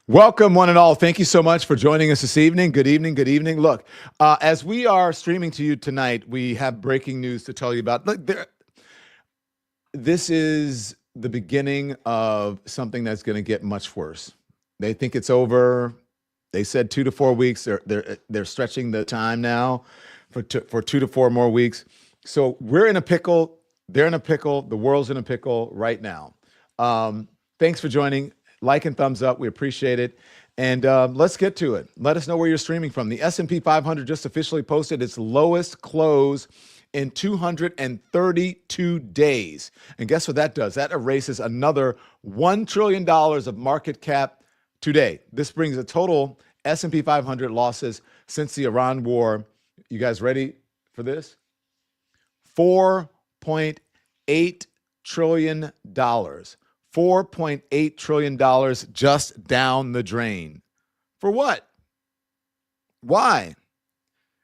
Welcome, one and all. Thank you so much for joining us this evening. Good evening. Good evening. Look, as we are streaming to you tonight, we have breaking news to tell you about. Look, this is the beginning of something that's going to get much worse. They think it's over. They said 2 to 4 weeks. They're stretching the time now for 2 to 4 more weeks. So we're in a pickle. They're in a pickle. The world's in a pickle right now. Thanks for joining. Like and thumbs up. We appreciate it. And let's get to it. Let us know where you're streaming from. The S&P 500 just officially posted its lowest close in 232 days. And guess what that does? That erases another $1 trillion of market cap today. This brings a total S&P 500 losses since the Iran war. You guys ready for this? $4.8 trillion. $4.8 trillion just down the drain. For what? Why?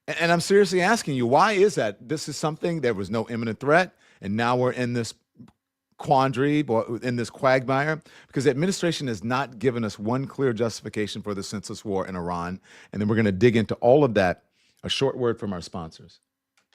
And I'm seriously asking you, why is that? This is something, there was no imminent threat, and now we're in this quandary, in this quagmire, because the administration has not given us one clear justification for the senseless war in Iran. And then we're going to dig into all of that. A short word from our sponsors.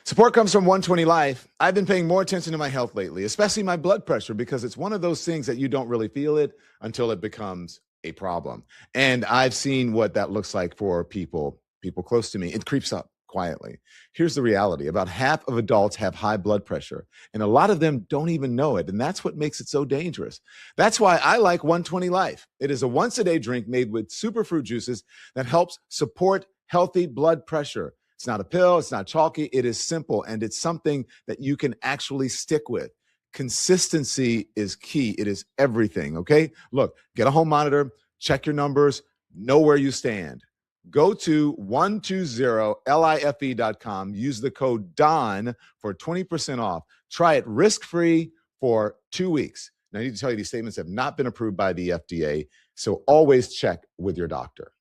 Support comes from 120 Life. I've been paying more attention to my health lately, especially my blood pressure, because it's one of those things that you don't really feel it until it becomes a problem. And I've seen what that looks like for people close to me. It creeps up quietly. Here's the reality. About half of adults have high blood pressure, and a lot of them don't even know it. And that's what makes it so dangerous. That's why I like 120 Life. It is a once-a-day drink made with superfruit juices that helps support healthy blood pressure. It's not a pill. It's not chalky. It is simple, and it's something that you can actually stick with. Consistency is key. It is everything, okay? Look, get a home monitor, check your numbers, know where you stand. Go to 120life.com. Use the code DON for 20% off. Try it risk-free for 2 weeks. Now, I need to tell you, these statements have not been approved by the FDA, so always check with your doctor.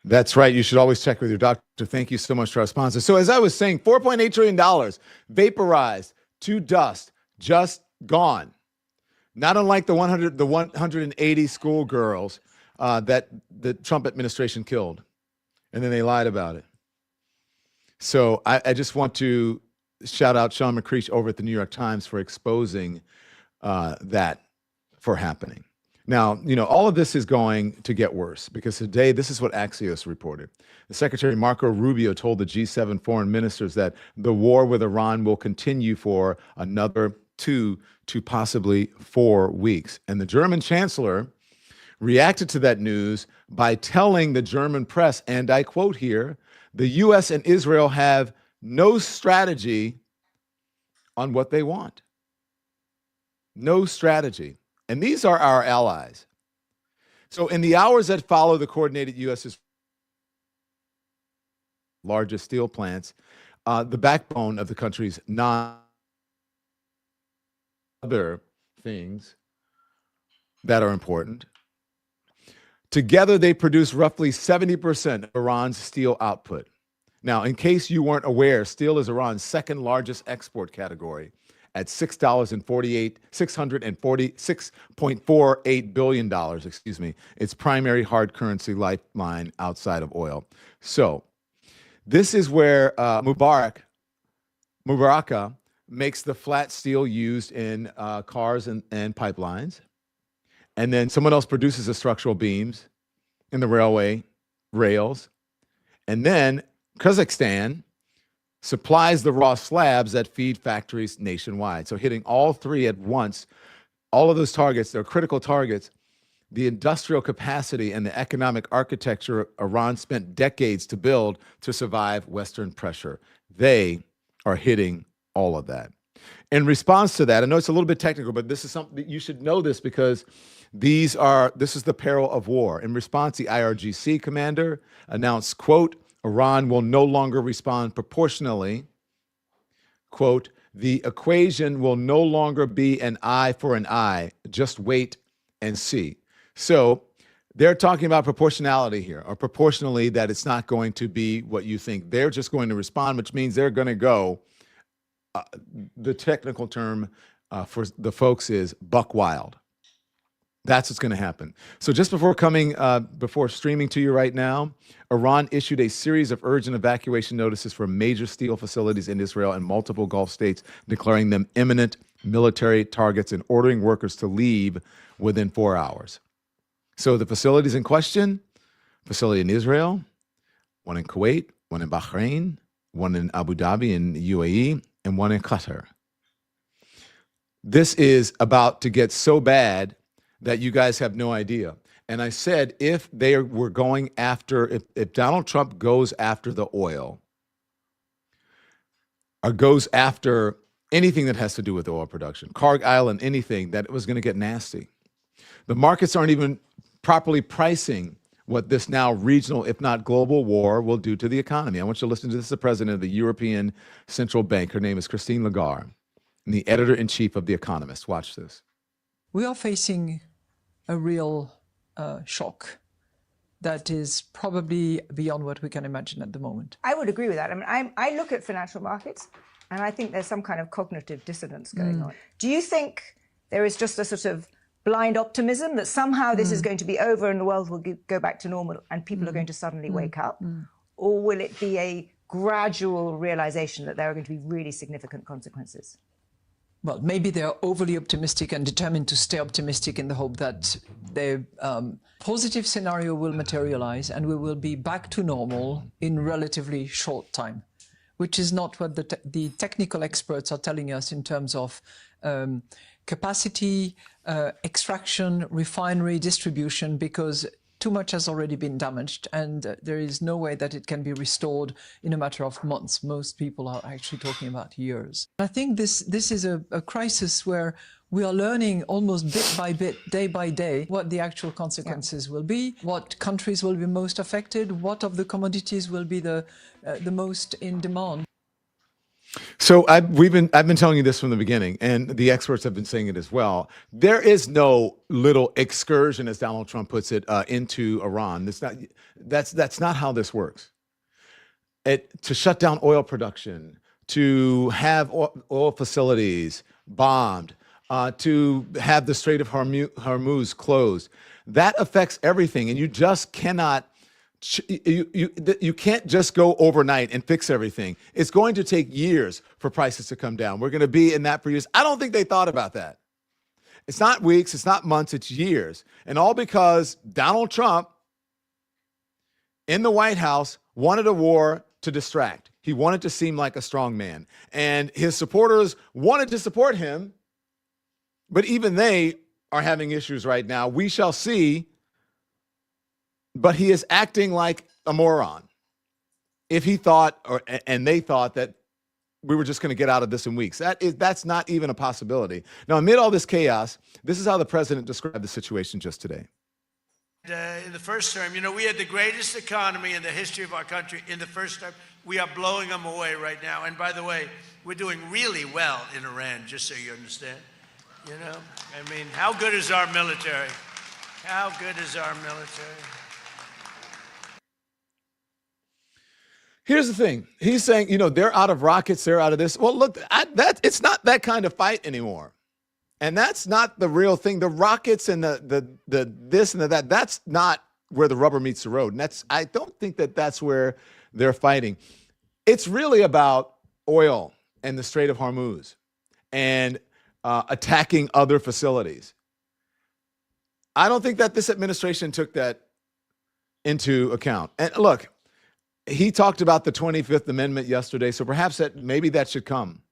That's right. You should always check with your doctor. Thank you so much to our sponsor. So as I was saying, $4.8 trillion vaporized to dust, just gone. Not unlike the 180 schoolgirls that the Trump administration killed. And then they lied about it. So I just want to shout out Sean McCreesh over at the New York Times for exposing that for happening. Now, all of this is going to get worse because today, this is what Axios reported. The Secretary Marco Rubio told the G7 foreign ministers that the war with Iran will continue for another 2 to possibly 4 weeks. And the German chancellor reacted to that news by telling the German press, and I quote here, the U.S. and Israel have no strategy on what they want. No strategy. And these are our allies. So in the hours that follow the coordinated U.S.'s largest steel plants, the backbone of the country's other things that are important, together they produce roughly 70% of Iran's steel output. Now, in case you weren't aware, steel is Iran's second largest export category, at $6.48 billion, its primary hard currency lifeline outside of oil. So this is where Mubaraka makes the flat steel used in cars and pipelines. And then someone else produces the structural beams in the railway rails. And then Kazakhstan supplies the raw slabs that feed factories nationwide. So hitting all three at once, all of those targets, they're critical targets. The industrial capacity and the economic architecture Iran spent decades to build to survive Western pressure. They are hitting all of that. In response to that, I know it's a little bit technical, but this is something that you should know this because this is the peril of war. In response, the IRGC commander announced, quote, Iran will no longer respond proportionally. Quote, the equation will no longer be an eye for an eye. Just wait and see. So they're talking about proportionality here, or proportionally that it's not going to be what you think. They're just going to respond, which means they're going to go, the technical term for the folks is buck wild. That's what's going to happen. So just before streaming to you right now, Iran issued a series of urgent evacuation notices for major steel facilities in Israel and multiple Gulf states, declaring them imminent military targets and ordering workers to leave within 4 hours. So the facilities in question, facility in Israel, one in Kuwait, one in Bahrain, one in Abu Dhabi in the UAE, and one in Qatar. This is about to get so bad that you guys have no idea. And I said, if Donald Trump goes after the oil or goes after anything that has to do with oil production, Carg Island, anything, that it was going to get nasty. The markets aren't even properly pricing what this now regional, if not global war will do to the economy. I want you to listen to this, the president of the European Central Bank. Her name is Christine Lagarde, and the editor-in-chief of The Economist. Watch this. We are facing a real shock that is probably beyond what we can imagine at the moment. I would agree with that. I mean, I look at financial markets and I think there's some kind of cognitive dissonance going on. Do you think there is just a sort of blind optimism that somehow this is going to be over and the world will go back to normal and people are going to suddenly wake up? Or will it be a gradual realization that there are going to be really significant consequences? Well, maybe they're overly optimistic and determined to stay optimistic in the hope that the positive scenario will materialize and we will be back to normal in relatively short time, which is not what the technical experts are telling us in terms of capacity, extraction, refinery, distribution, because too much has already been damaged and there is no way that it can be restored in a matter of months. Most people are actually talking about years. I think this is a crisis where we are learning almost bit by bit, day by day, what the actual consequences will be, what countries will be most affected, what of the commodities will be the most in demand. So I've been telling you this from the beginning, and the experts have been saying it as well. There is no little excursion, as Donald Trump puts it, into Iran. That's not how this works. To shut down oil production, to have oil facilities bombed, to have the Strait of Hormuz closed, that affects everything, and you just cannot. You can't just go overnight and fix everything. It's going to take years for prices to come down. We're going to be in that for years. I don't think they thought about that. It's not weeks, it's not months, it's years. And all because Donald Trump in the White House wanted a war to distract. He wanted to seem like a strong man. And his supporters wanted to support him, but even they are having issues right now. We shall see. But he is acting like a moron. If he thought, and they thought, that we were just going to get out of this in weeks, that's not even a possibility. Now, amid all this chaos, this is how the president described the situation just today. In the first term, we had the greatest economy in the history of our country in the first term. We are blowing them away right now. And by the way, we're doing really well in Iran, just so you understand. I mean, how good is our military? How good is our military? Here's the thing. He's saying, they're out of rockets, they're out of this. Well, look, it's not that kind of fight anymore. And that's not the real thing. The rockets and the this and the that, that's not where the rubber meets the road. And I don't think that's where they're fighting. It's really about oil and the Strait of Hormuz and attacking other facilities. I don't think that this administration took that into account. And look, he talked about the 25th Amendment yesterday, so perhaps maybe that should come.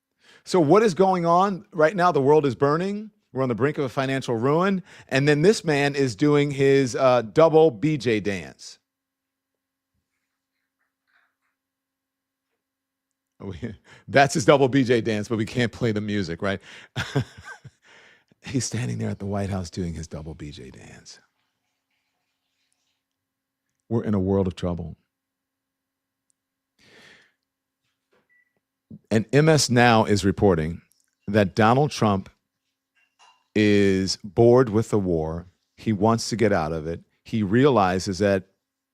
So what is going on right now? The world is burning. We're on the brink of a financial ruin. And then this man is doing his double BJ dance. That's his double BJ dance, but we can't play the music, right? He's standing there at the White House doing his double BJ dance. We're in a world of trouble. And MS Now is reporting that Donald Trump is bored with the war. He wants to get out of it. He realizes that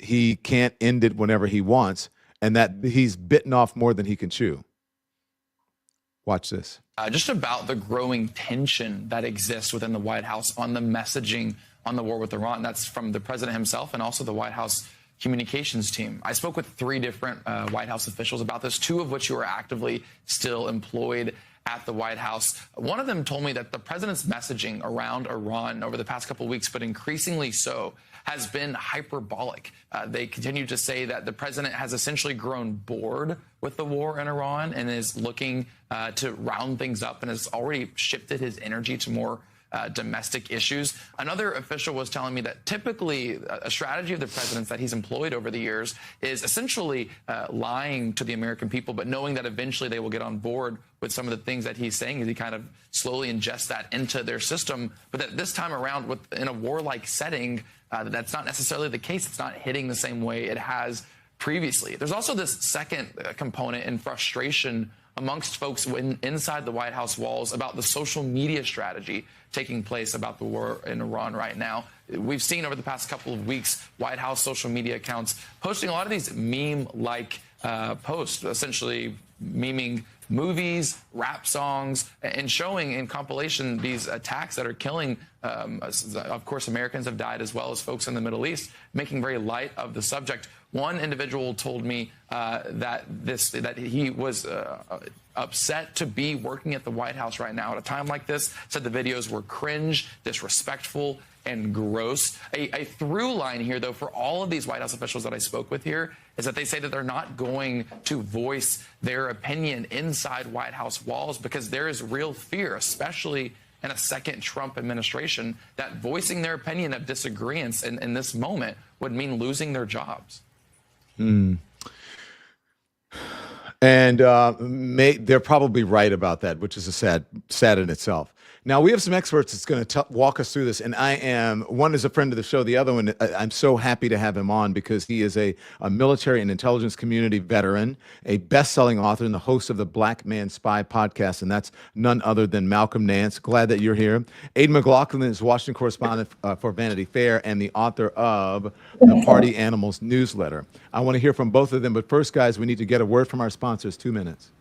he can't end it whenever he wants and that he's bitten off more than he can chew. Watch this. just about the growing tension that exists within the White House on the messaging on the war with Iran. That's from the president himself and also the White House communications team. I spoke with 3 different White House officials about this, 2 of which who are actively still employed at the White House. One of them told me that the president's messaging around Iran over the past couple of weeks, but increasingly so, has been hyperbolic. They continue to say that the president has essentially grown bored with the war in Iran and is looking to round things up and has already shifted his energy to more domestic issues. Another official was telling me that typically a strategy of the president's that he's employed over the years is essentially lying to the American people, but knowing that eventually they will get on board with some of the things that he's saying as he kind of slowly ingests that into their system. But that this time around, in a warlike setting, that's not necessarily the case. It's not hitting the same way it has previously. There's also this second component in frustration amongst folks inside the White House walls about the social media strategy taking place about the war in Iran right now. We've seen over the past couple of weeks White House social media accounts posting a lot of these meme-like posts, essentially memeing movies, rap songs, and showing in compilation these attacks that are killing, of course, Americans have died as well as folks in the Middle East, making very light of the subject. One individual told me that he was upset to be working at the White House right now at a time like this, said the videos were cringe, disrespectful, and gross. A through line here, though, for all of these White House officials that I spoke with here is that they say that they're not going to voice their opinion inside White House walls because there is real fear, especially in a second Trump administration, that voicing their opinion of disagreements in this moment would mean losing their jobs. And they're probably right about that, which is sad in itself. Now, we have some experts that's going to walk us through this, and one is a friend of the show, the other one, I'm so happy to have him on because he is a military and intelligence community veteran, a best-selling author, and the host of the Black Man Spy podcast, and that's none other than Malcolm Nance. Glad that you're here. Aidan McLaughlin is Washington correspondent for Vanity Fair and the author of the Party Animals newsletter. I want to hear from both of them, but first, guys, we need to get a word from our sponsors. 2 minutes.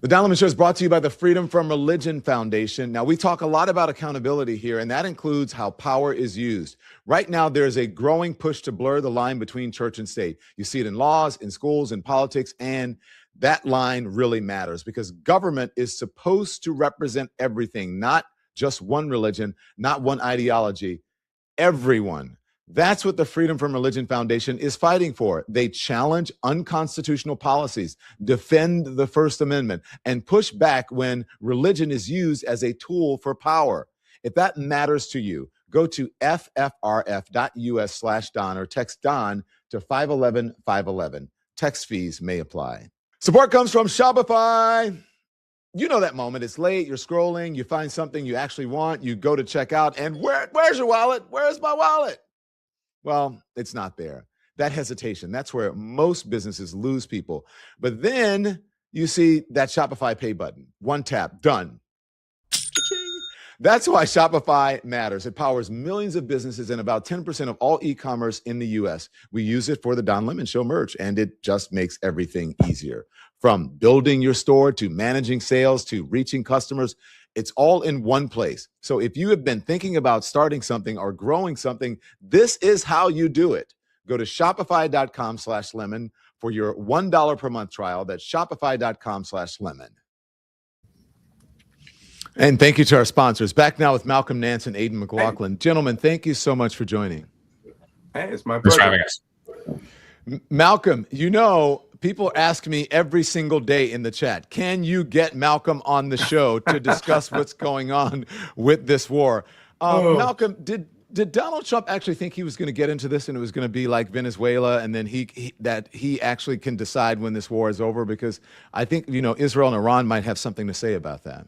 The Don Lemon Show is brought to you by the Freedom from Religion Foundation. Now, we talk a lot about accountability here, and that includes how power is used. Right now, there's a growing push to blur the line between church and state. You see it in laws, in schools, in politics, and that line really matters because government is supposed to represent everything, not just one religion, not one ideology, everyone. That's what the Freedom from Religion Foundation is fighting for. They challenge unconstitutional policies, defend the First Amendment, and push back when religion is used as a tool for power. If that matters to you, go to ffrf.us/Don or text Don to 511-511. Text fees may apply. Support comes from Shopify. You know that moment. It's late, you're scrolling, you find something you actually want, you go to check out, and where's your wallet? Where's my wallet? Well, it's not there. That hesitation, that's where most businesses lose people. But then you see that Shopify pay button. One tap, done. Cha-ching. That's why Shopify matters. It powers millions of businesses and about 10% of all e-commerce in the U.S. We use it for the Don Lemon Show merch, and it just makes everything easier. From building your store to managing sales to reaching customers, it's all in one place. So if you have been thinking about starting something or growing something, this is how you do it. Go to shopify.com/lemon for your $1 per month trial. That's shopify.com/lemon. And thank you to our sponsors. Back now with Malcolm Nance and Aidan McLaughlin. Hey. Gentlemen, thank you so much for joining. Hey, it's my pleasure. Thanks for having us. Malcolm, people ask me every single day in the chat, can you get Malcolm on the show to discuss what's going on with this war? Malcolm, did Donald Trump actually think he was going to get into this and it was going to be like Venezuela and then he actually can decide when this war is over? Because I think, Israel and Iran might have something to say about that.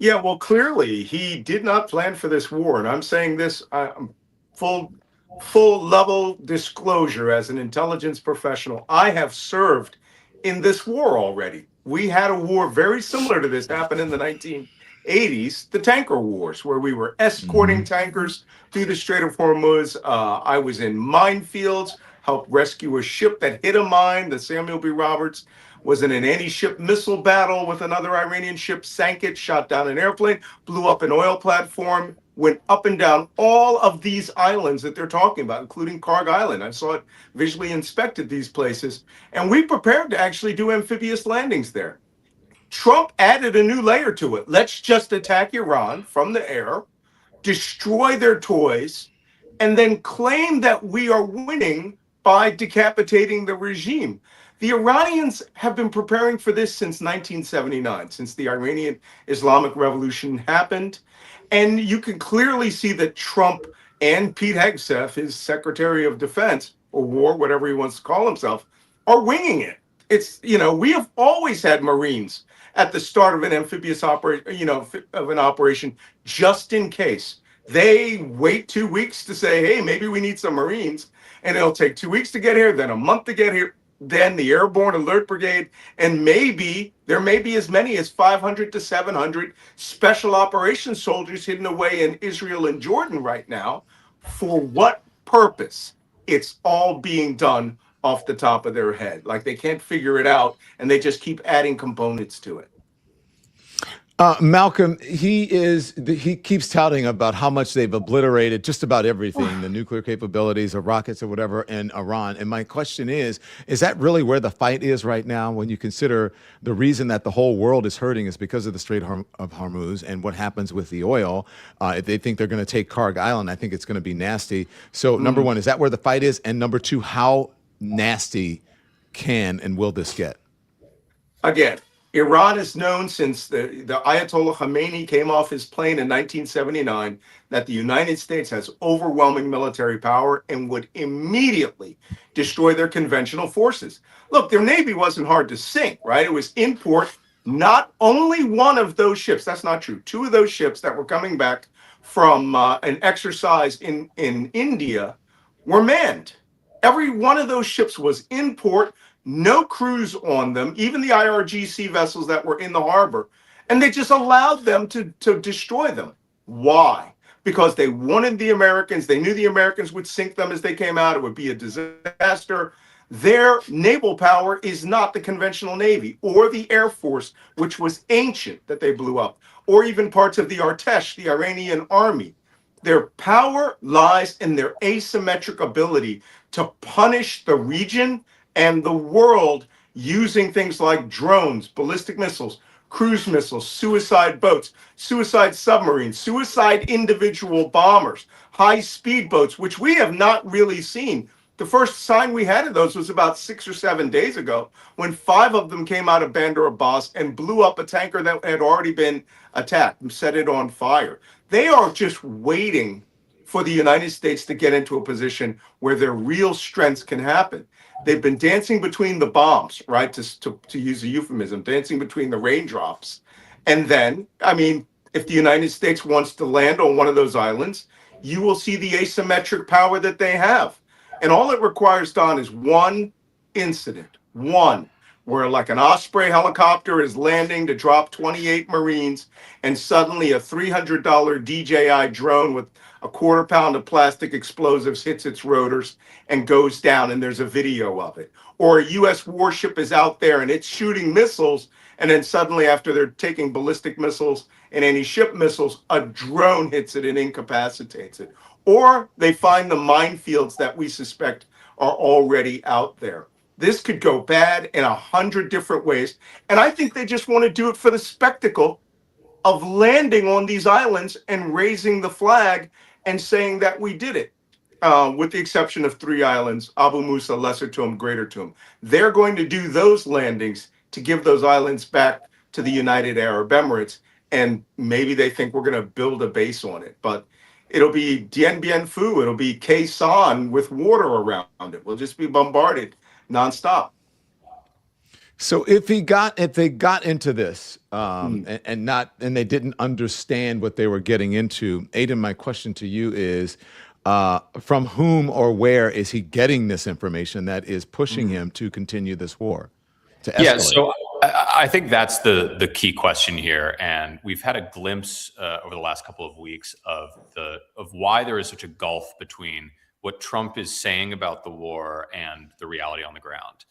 Yeah, well, clearly he did not plan for this war. And I'm saying this full level disclosure as an intelligence professional. I have served in this war already. We had a war very similar to this happen in the 1980s, the tanker wars, where we were escorting tankers through the Strait of Hormuz. I was in minefields, helped rescue a ship that hit a mine, the Samuel B. Roberts. was in an anti-ship missile battle with another Iranian ship, sank it, shot down an airplane, blew up an oil platform, went up and down all of these islands that they're talking about, including Karg Island. I saw it, visually inspected these places, and we prepared to actually do amphibious landings there. Trump added a new layer to it. Let's just attack Iran from the air, destroy their toys, and then claim that we are winning by decapitating the regime. The Iranians have been preparing for this since 1979, since the Iranian Islamic Revolution happened. And you can clearly see that Trump and Pete Hegseth, his Secretary of Defense, or War, whatever he wants to call himself, are winging it. It's, we have always had Marines at the start of an amphibious operation, of an operation, just in case. They wait 2 weeks to say, hey, maybe we need some Marines, and it'll take 2 weeks to get here, then a month to get here, then the Airborne Alert Brigade, and there may be as many as 500 to 700 special operations soldiers hidden away in Israel and Jordan right now. For what purpose? It's all being done off the top of their head. Like they can't figure it out, and they just keep adding components to it. Malcolm, he keeps touting about how much they've obliterated just about everything, the nuclear capabilities or rockets or whatever in Iran. And my question is that really where the fight is right now when you consider the reason that the whole world is hurting is because of the Strait of Hormuz and what happens with the oil? If they think they're going to take Karg Island, I think it's going to be nasty. So number one, is that where the fight is? And number two, how nasty can and will this get? Again, Iran is known since the Ayatollah Khamenei came off his plane in 1979 that the United States has overwhelming military power and would immediately destroy their conventional forces. Look, their Navy wasn't hard to sink, right? It was in port. Not only one of those ships, that's not true, two of those ships that were coming back from an exercise in India were manned. Every one of those ships was in port, no crews on them, even the IRGC vessels that were in the harbor, and they just allowed them to destroy them. Why? Because they wanted the Americans. They knew the Americans would sink them as they came out. It would be a disaster. Their naval power is not the conventional Navy or the Air Force, which was ancient, that they blew up, or even parts of the Artesh, the Iranian army. Their power lies in their asymmetric ability to punish the region and the world using things like drones, ballistic missiles, cruise missiles, suicide boats, suicide submarines, suicide individual bombers, high-speed boats, which we have not really seen. The first sign we had of those was about 6 or 7 days ago when 5 of them came out of Bandar Abbas and blew up a tanker that had already been attacked and set it on fire. They are just waiting for the United States to get into a position where their real strengths can happen. They've been dancing between the bombs, right? To use a euphemism, dancing between the raindrops. And then, if the United States wants to land on one of those islands, you will see the asymmetric power that they have. And all it requires, Don, is one incident, where like an Osprey helicopter is landing to drop 28 Marines, and suddenly a $300 DJI drone with a quarter pound of plastic explosives hits its rotors and goes down, and there's a video of it. Or a U.S. warship is out there and it's shooting missiles, and then suddenly after they're taking ballistic missiles and anti-ship missiles, a drone hits it and incapacitates it. Or they find the minefields that we suspect are already out there. This could go bad in 100 different ways. And I think they just want to do it for the spectacle of landing on these islands and raising the flag and saying that we did it, with the exception of 3 islands, Abu Musa, Lesser Toom, Greater Toom. They're going to do those landings to give those islands back to the United Arab Emirates. And maybe they think we're going to build a base on it. But it'll be Dien Bien Phu. It'll be Khe Sanh with water around it. We'll just be bombarded nonstop. So if they got into this and they didn't understand what they were getting into, Aidan, my question to you is, from whom or where is he getting this information that is pushing him to continue this war, to escalate? Yeah, so I think that's the key question here, and we've had a glimpse over the last couple of weeks of why there is such a gulf between what Trump is saying about the war and the reality on the ground.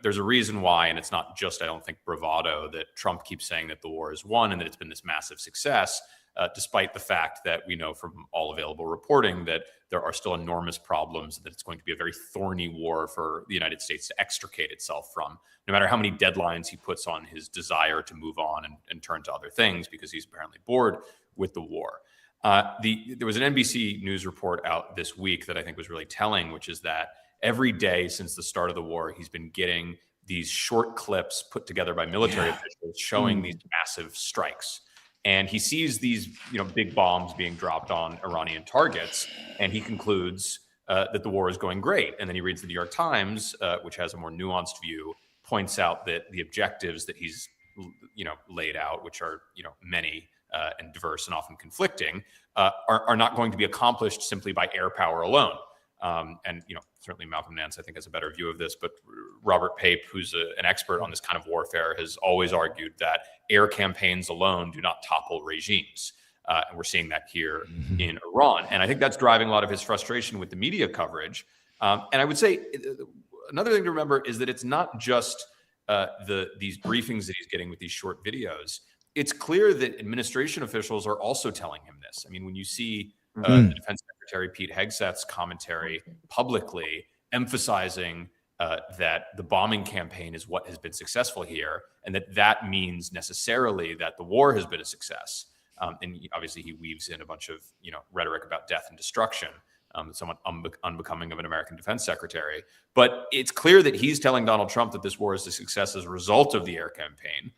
There's a reason why, and it's not just, I don't think, bravado that Trump keeps saying that the war is won and that it's been this massive success, despite the fact that we know from all available reporting that there are still enormous problems, that it's going to be a very thorny war for the United States to extricate itself from, no matter how many deadlines he puts on his desire to move on and turn to other things, because he's apparently bored with the war. There was an NBC News report out this week that I think was really telling, which is that every day since the start of the war, he's been getting these short clips put together by military officials showing these massive strikes. And he sees these, big bombs being dropped on Iranian targets, and he concludes that the war is going great. And then he reads the New York Times, which has a more nuanced view, points out that the objectives that he's, laid out, which are, many and diverse and often conflicting, are not going to be accomplished simply by air power alone. Certainly Malcolm Nance, I think, has a better view of this, but Robert Pape, who's an expert on this kind of warfare, has always argued that air campaigns alone do not topple regimes. And we're seeing that here in Iran. And I think that's driving a lot of his frustration with the media coverage. And I would say another thing to remember is that it's not just these briefings that he's getting with these short videos. It's clear that administration officials are also telling him this. I mean, when you see the Defense Secretary Pete Hegseth's commentary publicly emphasizing that the bombing campaign is what has been successful here, and that means necessarily that the war has been a success. And obviously he weaves in a bunch of rhetoric about death and destruction, somewhat unbecoming of an American defense secretary. But it's clear that he's telling Donald Trump that this war is a success as a result of the air campaign,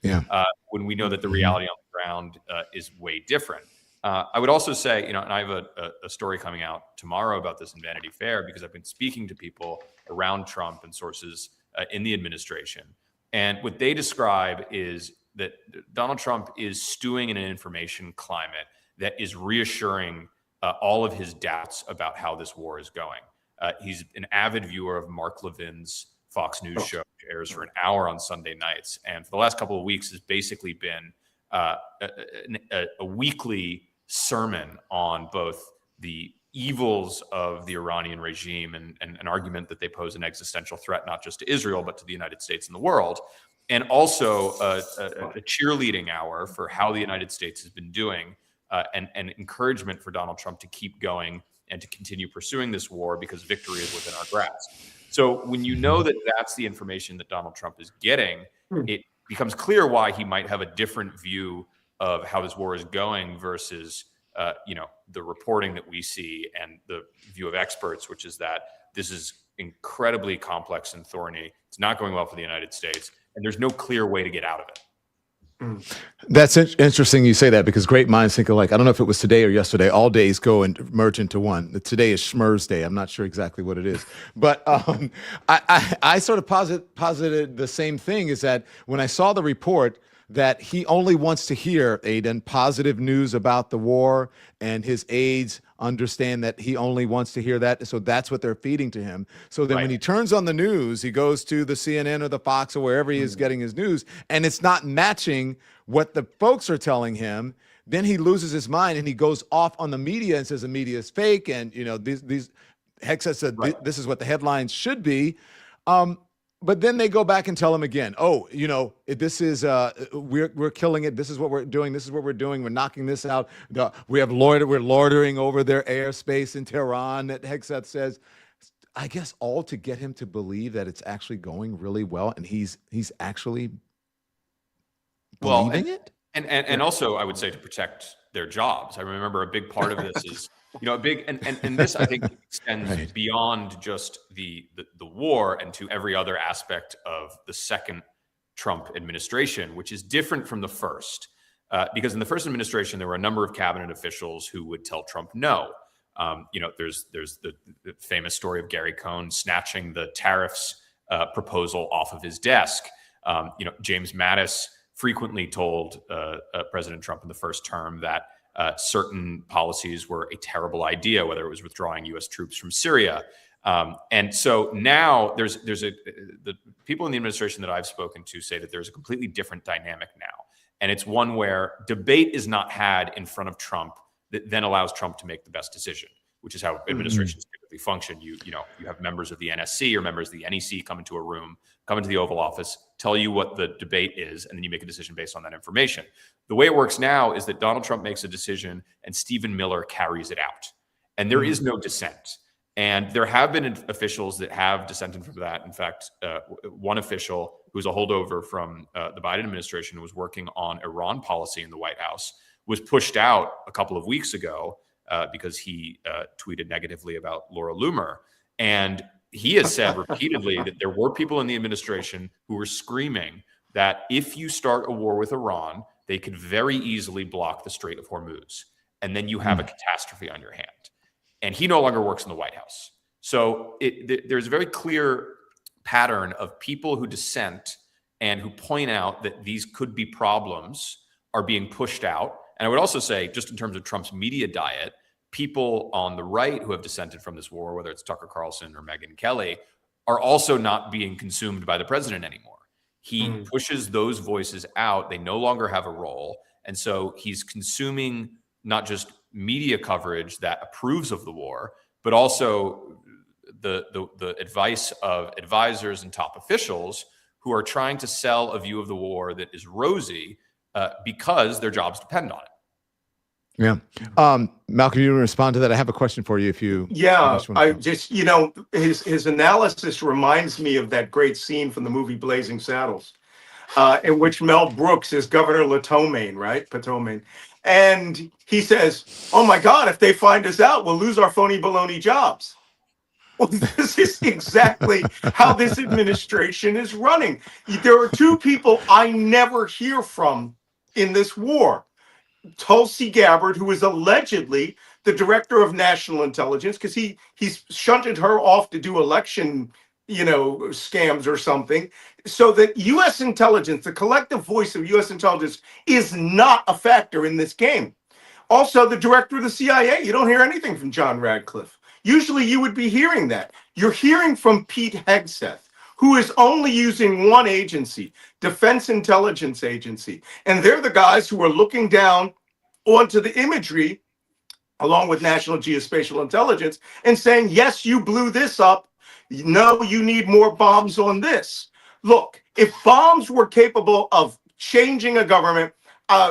when we know that the reality on the ground is way different. I would also say, and I have a story coming out tomorrow about this in Vanity Fair, because I've been speaking to people around Trump and sources in the administration. And what they describe is that Donald Trump is stewing in an information climate that is reassuring all of his doubts about how this war is going. He's an avid viewer of Mark Levin's Fox News show, which airs for an hour on Sunday nights. And for the last couple of weeks has basically been a weekly sermon on both the evils of the Iranian regime and an argument that they pose an existential threat, not just to Israel, but to the United States and the world. And also a cheerleading hour for how the United States has been doing, and encouragement for Donald Trump to keep going and to continue pursuing this war, because victory is within our grasp. So when you know that that's the information that Donald Trump is getting, it becomes clear why he might have a different view of how this war is going versus, the reporting that we see and the view of experts, which is that this is incredibly complex and thorny. It's not going well for the United States, and there's no clear way to get out of it. That's interesting you say that, because great minds think alike. I don't know if it was today or yesterday. All days go and merge into one. Today is Schmurz Day. I'm not sure exactly what it is. But I sort of posited the same thing, is that when I saw the report that he only wants to hear, Aidan, positive news about the war, and his aides understand that he only wants to hear that. So that's what they're feeding to him. So then when he turns on the news, he goes to the CNN or the Fox or wherever he is getting his news, and it's not matching what the folks are telling him. Then he loses his mind and he goes off on the media and says the media is fake. And, these Hegseth said this is what the headlines should be. But then they go back and tell him again, this is, we're killing it. This is what we're doing. This is what we're doing. We're knocking this out. We're loitering over their airspace in Tehran, that Hegseth says, I guess all to get him to believe that it's actually going really well. And he's actually believing it. And also, I would say, to protect their jobs. I remember a big part of this is, and this, I think, extends beyond just the war and to every other aspect of the second Trump administration, which is different from the first. Because in the first administration, there were a number of cabinet officials who would tell Trump no. There's the famous story of Gary Cohn snatching the tariffs proposal off of his desk. James Mattis frequently told President Trump in the first term that certain policies were a terrible idea, whether it was withdrawing U.S. troops from Syria. And so now the people in the administration that I've spoken to say that there's a completely different dynamic now. And it's one where debate is not had in front of Trump that then allows Trump to make the best decision. which is how administrations typically function. You have members of the NSC or members of the NEC come into a room, come into the Oval Office, tell you what the debate is, and then you make a decision based on that information. The way it works now is that Donald Trump makes a decision and Stephen Miller carries it out. And there is no dissent. And there have been officials that have dissented from that. In fact, one official who's a holdover from the Biden administration who was working on Iran policy in the White House was pushed out a couple of weeks ago because he tweeted negatively about Laura Loomer. And he has said repeatedly that there were people in the administration who were screaming that if you start a war with Iran, they could very easily block the Strait of Hormuz. And then you have a catastrophe on your hand. And he no longer works in the White House. So there's a very clear pattern of people who dissent and who point out that these could be problems are being pushed out. And I would also say, just in terms of Trump's media diet, people on the right who have dissented from this war, whether it's Tucker Carlson or Megyn Kelly, are also not being consumed by the president anymore. He pushes those voices out. They no longer have a role. And so he's consuming not just media coverage that approves of the war, but also the advice of advisors and top officials who are trying to sell a view of the war that is rosy because their jobs depend on it. Yeah. Malcolm, you want to respond to that? I have a question for you if you... Yeah, I just, his analysis reminds me of that great scene from the movie Blazing Saddles, in which Mel Brooks is Governor Potomac, right? Potomac. And he says, oh my God, if they find us out, we'll lose our phony baloney jobs. Well, this is exactly how this administration is running. There are two people I never hear from in this war. Tulsi Gabbard, who is allegedly the director of national intelligence, because he's shunted her off to do election, scams or something, so that U.S. intelligence, the collective voice of U.S. intelligence, is not a factor in this game. Also, the director of the CIA, you don't hear anything from John Radcliffe. Usually you would be hearing that. You're hearing from Pete Hegseth, who is only using one agency, Defense Intelligence Agency. And they're the guys who are looking down onto the imagery, along with National Geospatial Intelligence, and saying, yes, you blew this up. No, you need more bombs on this. Look, if bombs were capable of changing a government,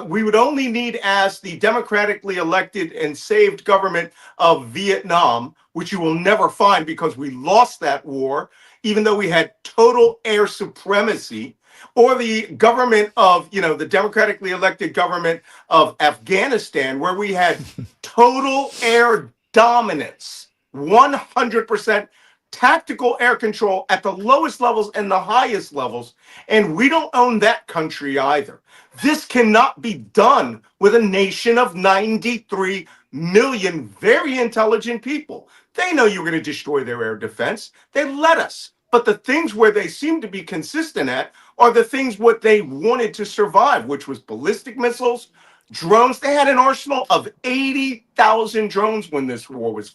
we would only need as the democratically elected and saved government of Vietnam, which you will never find because we lost that war, even though we had total air supremacy, or the government of, the democratically elected government of Afghanistan, where we had total air dominance, 100% tactical air control at the lowest levels and the highest levels. And we don't own that country either. This cannot be done with a nation of 93 million very intelligent people. They know you're going to destroy their air defense. They let us. But the things where they seem to be consistent at are the things what they wanted to survive, which was ballistic missiles, drones. They had an arsenal of 80,000 drones when this war was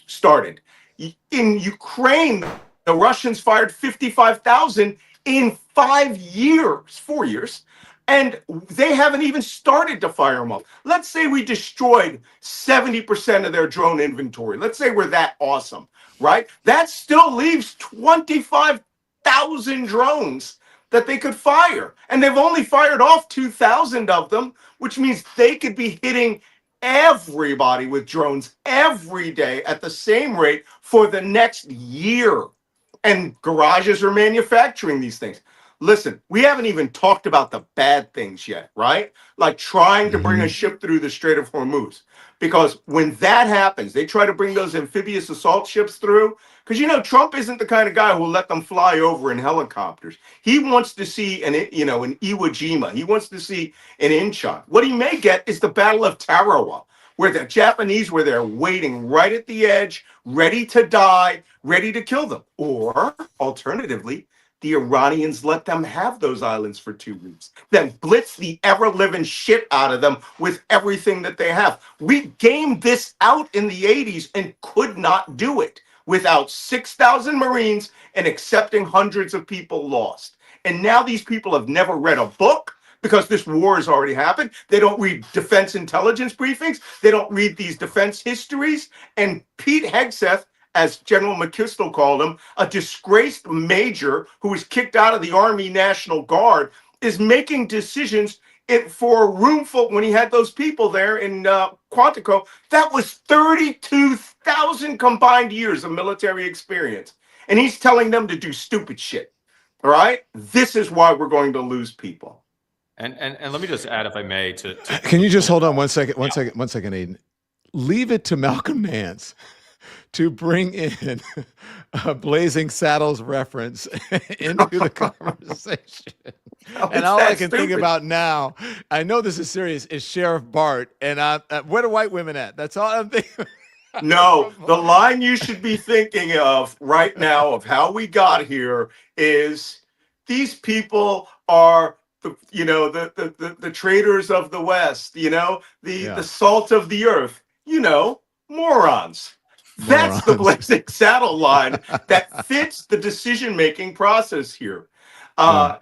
started. In Ukraine, the Russians fired 55,000 in 4 years, and they haven't even started to fire them off. Let's say we destroyed 70% of their drone inventory. Let's say we're that awesome, right? That still leaves 25,000 drones that they could fire, and they've only fired off 2,000 of them, which means they could be hitting everybody with drones every day at the same rate for the next year. And garages are manufacturing these things. Listen, we haven't even talked about the bad things yet, right? Like trying to bring a ship through the Strait of Hormuz. Because when that happens, they try to bring those amphibious assault ships through. Because, Trump isn't the kind of guy who will let them fly over in helicopters. He wants to see an Iwo Jima. He wants to see an Incheon. What he may get is the Battle of Tarawa, where the Japanese were there waiting right at the edge, ready to die, ready to kill them. Or, alternatively, the Iranians let them have those islands for 2 weeks, then blitz the ever-living shit out of them with everything that they have. We gamed this out in the 80s and could not do it without 6,000 Marines and accepting hundreds of people lost. And now these people have never read a book. because this war has already happened. They don't read defense intelligence briefings. They don't read these defense histories. And Pete Hegseth, as General McChrystal called him, a disgraced major who was kicked out of the Army National Guard, is making decisions for a room full. When he had those people there in Quantico, that was 32,000 combined years of military experience. And he's telling them to do stupid shit. All right? This is why we're going to lose people. And let me just add, if I may, to Can you just hold on one second, Aiden? Leave it to Malcolm Nance to bring in a Blazing Saddles reference into the conversation. And all I can think about now, I know this is serious, is Sheriff Bart. And where are white women at? That's all I'm thinking. No, the line you should be thinking of right now of how we got here is these people are the traders of the West, the salt of the earth, morons. That's the Blazing Saddle line that fits the decision-making process here. I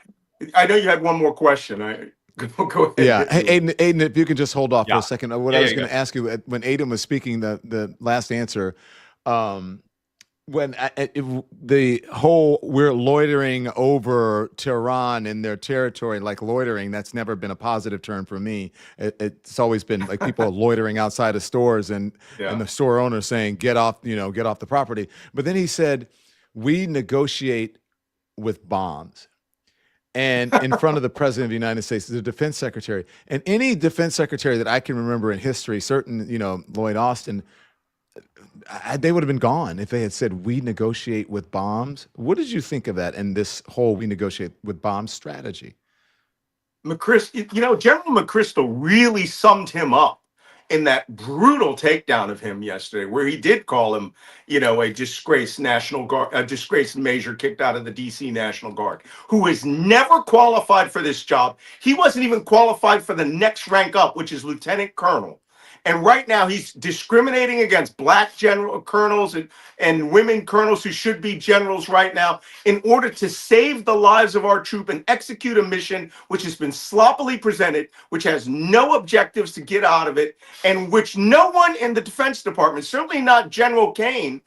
know you had one more question. Go ahead. Yeah. Hey, Aiden, if you can just hold off for a second. What I was going to ask you when Aiden was speaking, the last answer, when the whole we're loitering over Tehran in their territory, like loitering, that's never been a positive term for me. It's always been like people loitering outside of stores and the store owner saying, get off the property. But then he said, we negotiate with bombs. And in front of the president of the United States, the defense secretary, and any defense secretary that I can remember in history, certain, Lloyd Austin, they would have been gone if they had said, we negotiate with bombs. What did you think of that and this whole we negotiate with bombs strategy? General McChrystal really summed him up in that brutal takedown of him yesterday, where he did call him, a disgraced National Guard, a disgraced major kicked out of the DC National Guard, who is never qualified for this job. He wasn't even qualified for the next rank up, which is lieutenant colonel. And right now he's discriminating against black colonels and women colonels who should be generals right now in order to save the lives of our troop and execute a mission which has been sloppily presented, which has no objectives to get out of it, and which no one in the Defense Department, certainly not General Kane,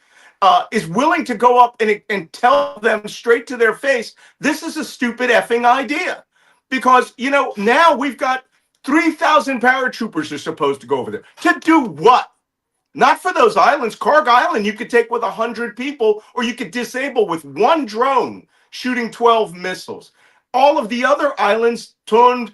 is willing to go up and tell them straight to their face, this is a stupid effing idea. Because, now we've got 3,000 paratroopers are supposed to go over there. To do what? Not for those islands. Karg Island you could take with 100 people, or you could disable with one drone shooting 12 missiles. All of the other islands, Tund,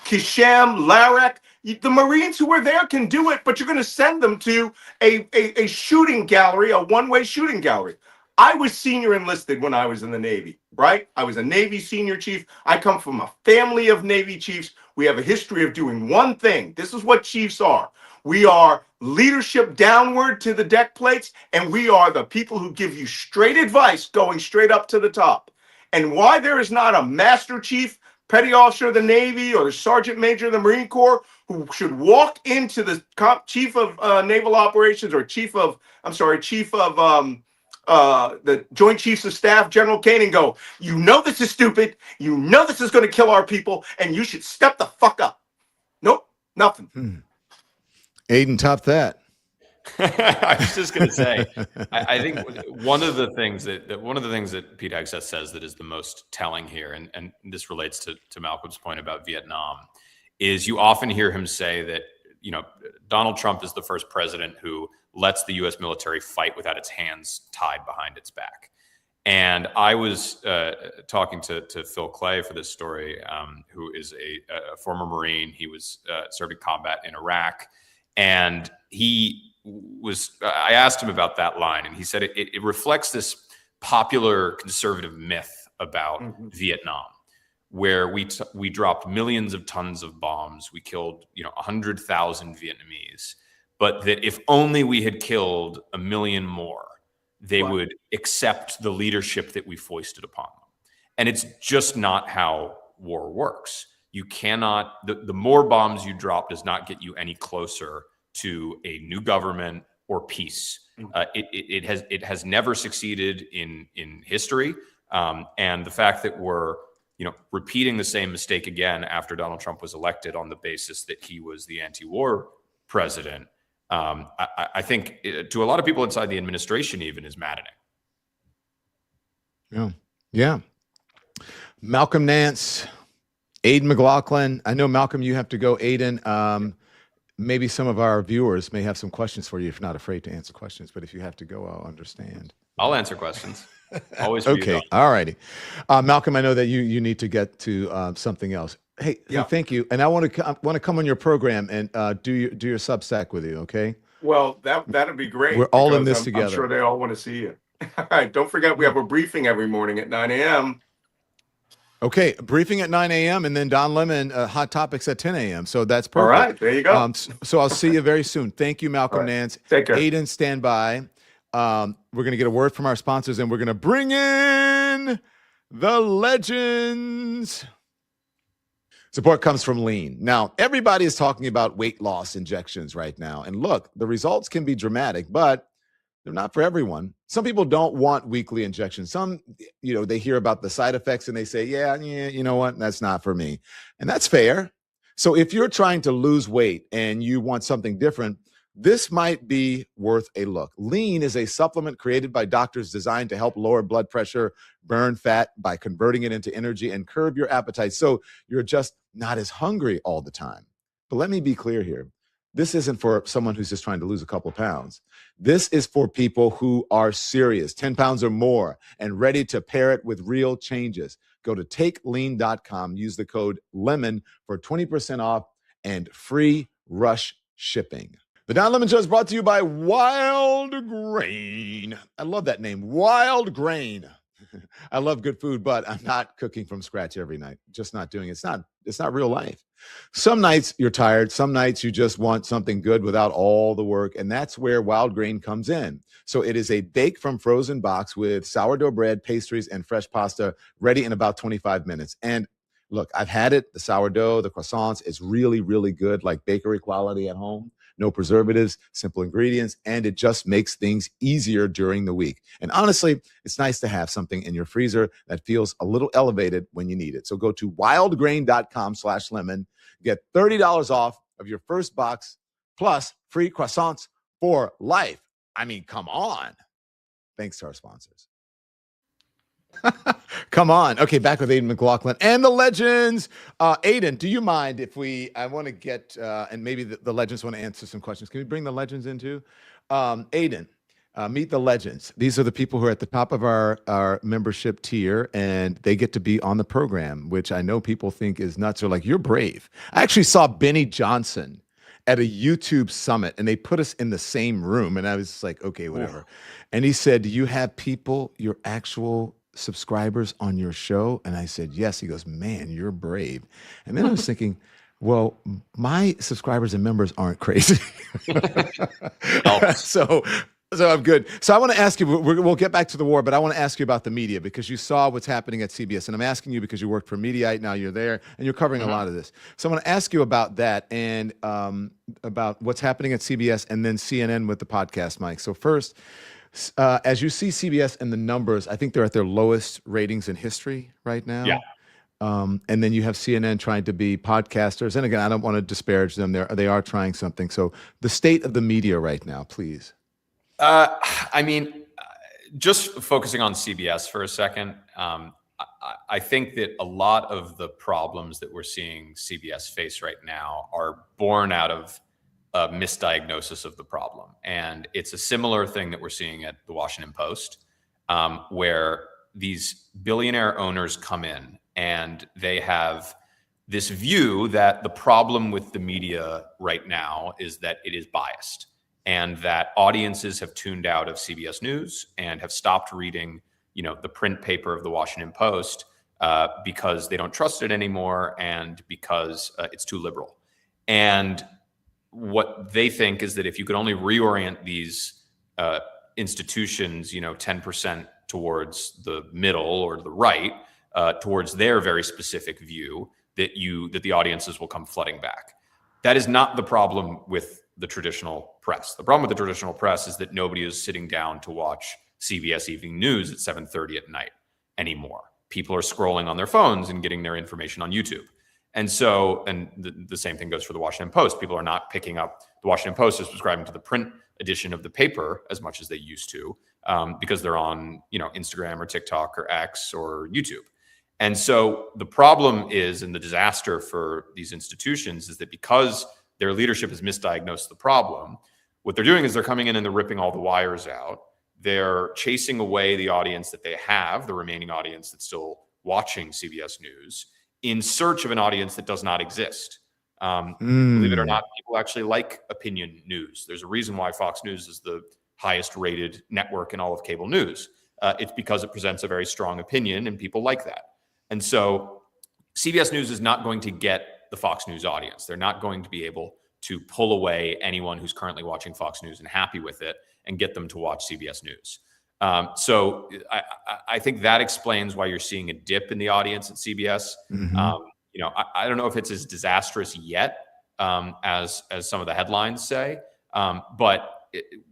Kisham, Larak, the Marines who were there can do it, but you're going to send them to a shooting gallery, a one-way shooting gallery. I was senior enlisted when I was in the Navy, right? I was a Navy senior chief. I come from a family of Navy chiefs. We have a history of doing one thing. This is what chiefs are. We are leadership downward to the deck plates, and we are the people who give you straight advice going straight up to the top. And why there is not a master chief, petty officer of the Navy, or the sergeant major of the Marine Corps who should walk into the chief of naval operations, or chief of the Joint Chiefs of Staff, General Kane, and go, this is stupid, this is going to kill our people, and you should step the fuck up. Nope, nothing. Aiden, top that. I was just going to say, I think one of the things that Pete Hegseth says that is the most telling here, and this relates to Malcolm's point about Vietnam, is you often hear him say that, Donald Trump is the first president who lets the U.S. military fight without its hands tied behind its back. And I was talking to Phil Clay for this story, who is a former Marine. He was serving combat in Iraq. And I asked him about that line, and he said it reflects this popular conservative myth about Vietnam, where we dropped millions of tons of bombs. We killed 100,000 Vietnamese. But that if only we had killed 1 million more, they would accept the leadership that we foisted upon them. And it's just not how war works. You cannot, the more bombs you drop does not get you any closer to a new government or peace. It has never succeeded in history. And the fact that we're repeating the same mistake again after Donald Trump was elected on the basis that he was the anti-war president, I think to a lot of people inside the administration even is maddening. Yeah. Malcolm Nance, Aidan McLaughlin. I know, Malcolm, you have to go. Aidan, maybe some of our viewers may have some questions for you if you're not afraid to answer questions. But if you have to go, I'll understand. I'll answer questions. Always. Okay. All righty. Malcolm, I know that you need to get to something else. Hey, thank you. And I want to come on your program and do your Substack with you. Okay. Well, that'd be great. We're all in this together. I'm sure they all want to see you. All right. Don't forget, we have a briefing every morning at 9 a.m. Okay. Briefing at 9 a.m. and then Don Lemon, Hot Topics at 10 a.m. So that's perfect. All right. There you go. So I'll see you very soon. Thank you, Malcolm Nance. Take care. Aidan, stand by. We're going to get a word from our sponsors and we're going to bring in the legends. Support comes from Lean. Now, everybody is talking about weight loss injections right now. And look, the results can be dramatic, but they're not for everyone. Some people don't want weekly injections. Some, they hear about the side effects and they say, yeah, you know what? That's not for me. And that's fair. So if you're trying to lose weight and you want something different, this might be worth a look. Lean is a supplement created by doctors designed to help lower blood pressure, burn fat by converting it into energy, and curb your appetite so you're just not as hungry all the time. But let me be clear here. This isn't for someone who's just trying to lose a couple pounds. This is for people who are serious, 10 pounds or more, and ready to pair it with real changes. Go to takelean.com, use the code LEMON for 20% off and free rush shipping. The Don Lemon Show is brought to you by Wildgrain. I love that name, Wildgrain. I love good food, but I'm not cooking from scratch every night. Just not doing it. It's not real life. Some nights you're tired. Some nights you just want something good without all the work. And that's where Wildgrain comes in. So it is a bake from frozen box with sourdough bread, pastries, and fresh pasta ready in about 25 minutes. And look, I've had it. The sourdough, the croissants, it's really, really good, like bakery quality at home. No preservatives, simple ingredients, and it just makes things easier during the week. And honestly, it's nice to have something in your freezer that feels a little elevated when you need it. So go to wildgrain.com/lemon, get $30 off of your first box, plus free croissants for life. I mean, come on. Thanks to our sponsors. Come on. Okay, back with Aidan McLaughlin and the legends. Aidan, do you mind if I want to get, and maybe the legends want to answer some questions. Can we bring the legends in too? Aidan, meet the legends. These are the people who are at the top of our membership tier, and they get to be on the program, which I know people think is nuts. They're like, you're brave. I actually saw Benny Johnson at a YouTube summit, and they put us in the same room, and I was just like, okay, whatever. And he said, do you have people, your actual subscribers on your show? And I said, yes. He goes, man, you're brave. And then I was thinking, well, my subscribers and members aren't crazy. So I'm good. So I want to ask you, we'll get back to the war, but I want to ask you about the media, because you saw what's happening at CBS. And I'm asking you because you worked for Mediaite, now you're there, and you're covering a lot of this. So I want to ask you about that and about what's happening at CBS and then CNN with the podcast, Mike. So first, as you see CBS and the numbers, I think they're at their lowest ratings in history right now. Yeah. And then you have CNN trying to be podcasters. And again, I don't want to disparage them. They are trying something. So the state of the media right now, please. I mean, just focusing on CBS for a second, I think that a lot of the problems that we're seeing CBS face right now are born out of a misdiagnosis of the problem. And it's a similar thing that we're seeing at the Washington Post, where these billionaire owners come in and they have this view that the problem with the media right now is that it is biased, and that audiences have tuned out of CBS News and have stopped reading, the print paper of the Washington Post because they don't trust it anymore and because it's too liberal. And what they think is that if you could only reorient these institutions, 10% towards the middle or the right, towards their very specific view, that the audiences will come flooding back. That is not the problem with the traditional press. The problem with the traditional press is that nobody is sitting down to watch CBS Evening News at 7:30 at night anymore. people are scrolling on their phones and getting their information on YouTube. And so, and the same thing goes for the Washington Post. People are not picking up the Washington Post or subscribing to the print edition of the paper as much as they used to, because they're on, Instagram or TikTok or X or YouTube. And so the problem is, and the disaster for these institutions is that because their leadership has misdiagnosed the problem, what they're doing is they're coming in and they're ripping all the wires out. They're chasing away the audience that they have, the remaining audience that's still watching CBS News, in search of an audience that does not exist. Believe it or not, people actually like opinion news. There's a reason why Fox News is the highest rated network in all of cable news. It's because it presents a very strong opinion and people like that. And so CBS News is not going to get the Fox News audience. They're not going to be able to pull away anyone who's currently watching Fox News and happy with it and get them to watch CBS News. So I think that explains why you're seeing a dip in the audience at CBS. I don't know if it's as disastrous yet as some of the headlines say, but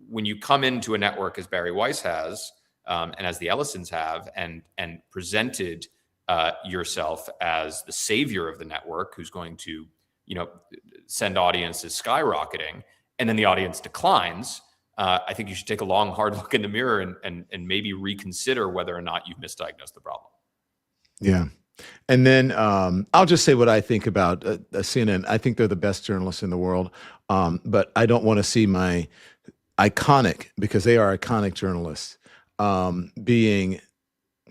when you come into a network as Barry Weiss has, and as the Ellisons have, and presented yourself as the savior of the network, who's going to send audiences skyrocketing, and then the audience declines, I think you should take a long, hard look in the mirror and maybe reconsider whether or not you've misdiagnosed the problem. Yeah. And then I'll just say what I think about CNN. I think they're the best journalists in the world, but I don't want to see my iconic, because they are iconic journalists, being,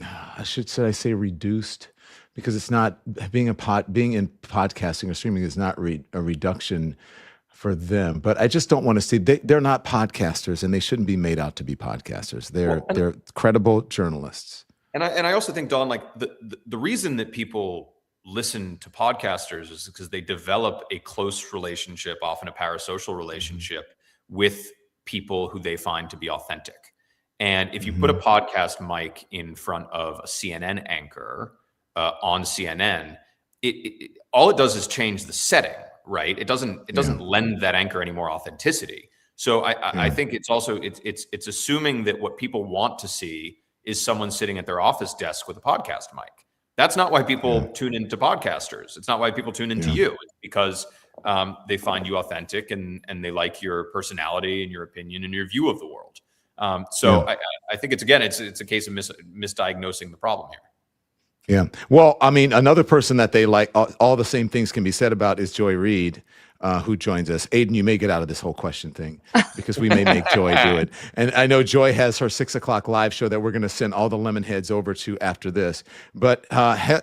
I say reduced, because it's not being in podcasting or streaming is not a reduction for them. But I just don't want to see, they're not podcasters, and they shouldn't be made out to be podcasters. They're credible journalists. And I also think, Don, like the reason that people listen to podcasters is because they develop a close relationship, often a parasocial relationship, with people who they find to be authentic. And if you put a podcast mic in front of a CNN anchor on CNN, all it does is change the setting, right? It doesn't lend that anchor any more authenticity. So I think it's also it's assuming that what people want to see is someone sitting at their office desk with a podcast mic. That's not why people tune into podcasters. It's not why people tune into you. It's because they find you authentic and they like your personality and your opinion and your view of the world. I think it's a case of misdiagnosing the problem here. Yeah. Well, I mean, another person that they like, all the same things can be said about, is Joy Reid, who joins us. Aiden, you may get out of this whole question thing because we may make Joy do it. And I know Joy has her 6 o'clock live show that we're going to send all the lemon heads over to after this. But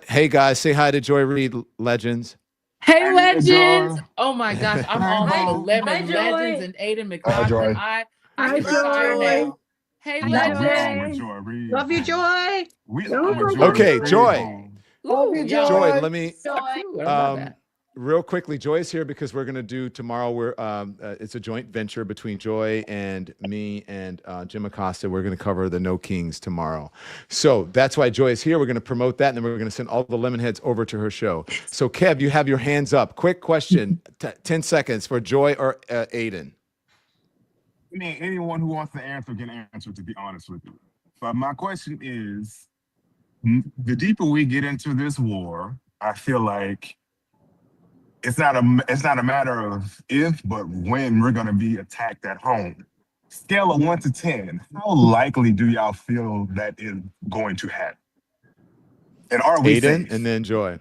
hey, guys, say hi to Joy Reid, legends. Hey, legends. Oh, my gosh. I'm on my 11 legends and Aiden McLaughlin. I can retire now. Hey, legends. Love you, Joy. Okay, Joy. Joy, let me... So real quickly, Joy is here because we're going to do tomorrow. It's a joint venture between Joy and me and Jim Acosta. We're going to cover the No Kings tomorrow. So that's why Joy is here. We're going to promote that, and then we're going to send all the Lemonheads over to her show. So Kev, you have your hands up. Quick question, 10 seconds for Joy or Aiden. I mean, anyone who wants to answer can answer, to be honest with you. But my question is, the deeper we get into this war, I feel like it's not a matter of if, but when we're going to be attacked at home. Scale of 1 to 10, how likely do y'all feel that is going to happen? And are we Aiden safe? and then Joy.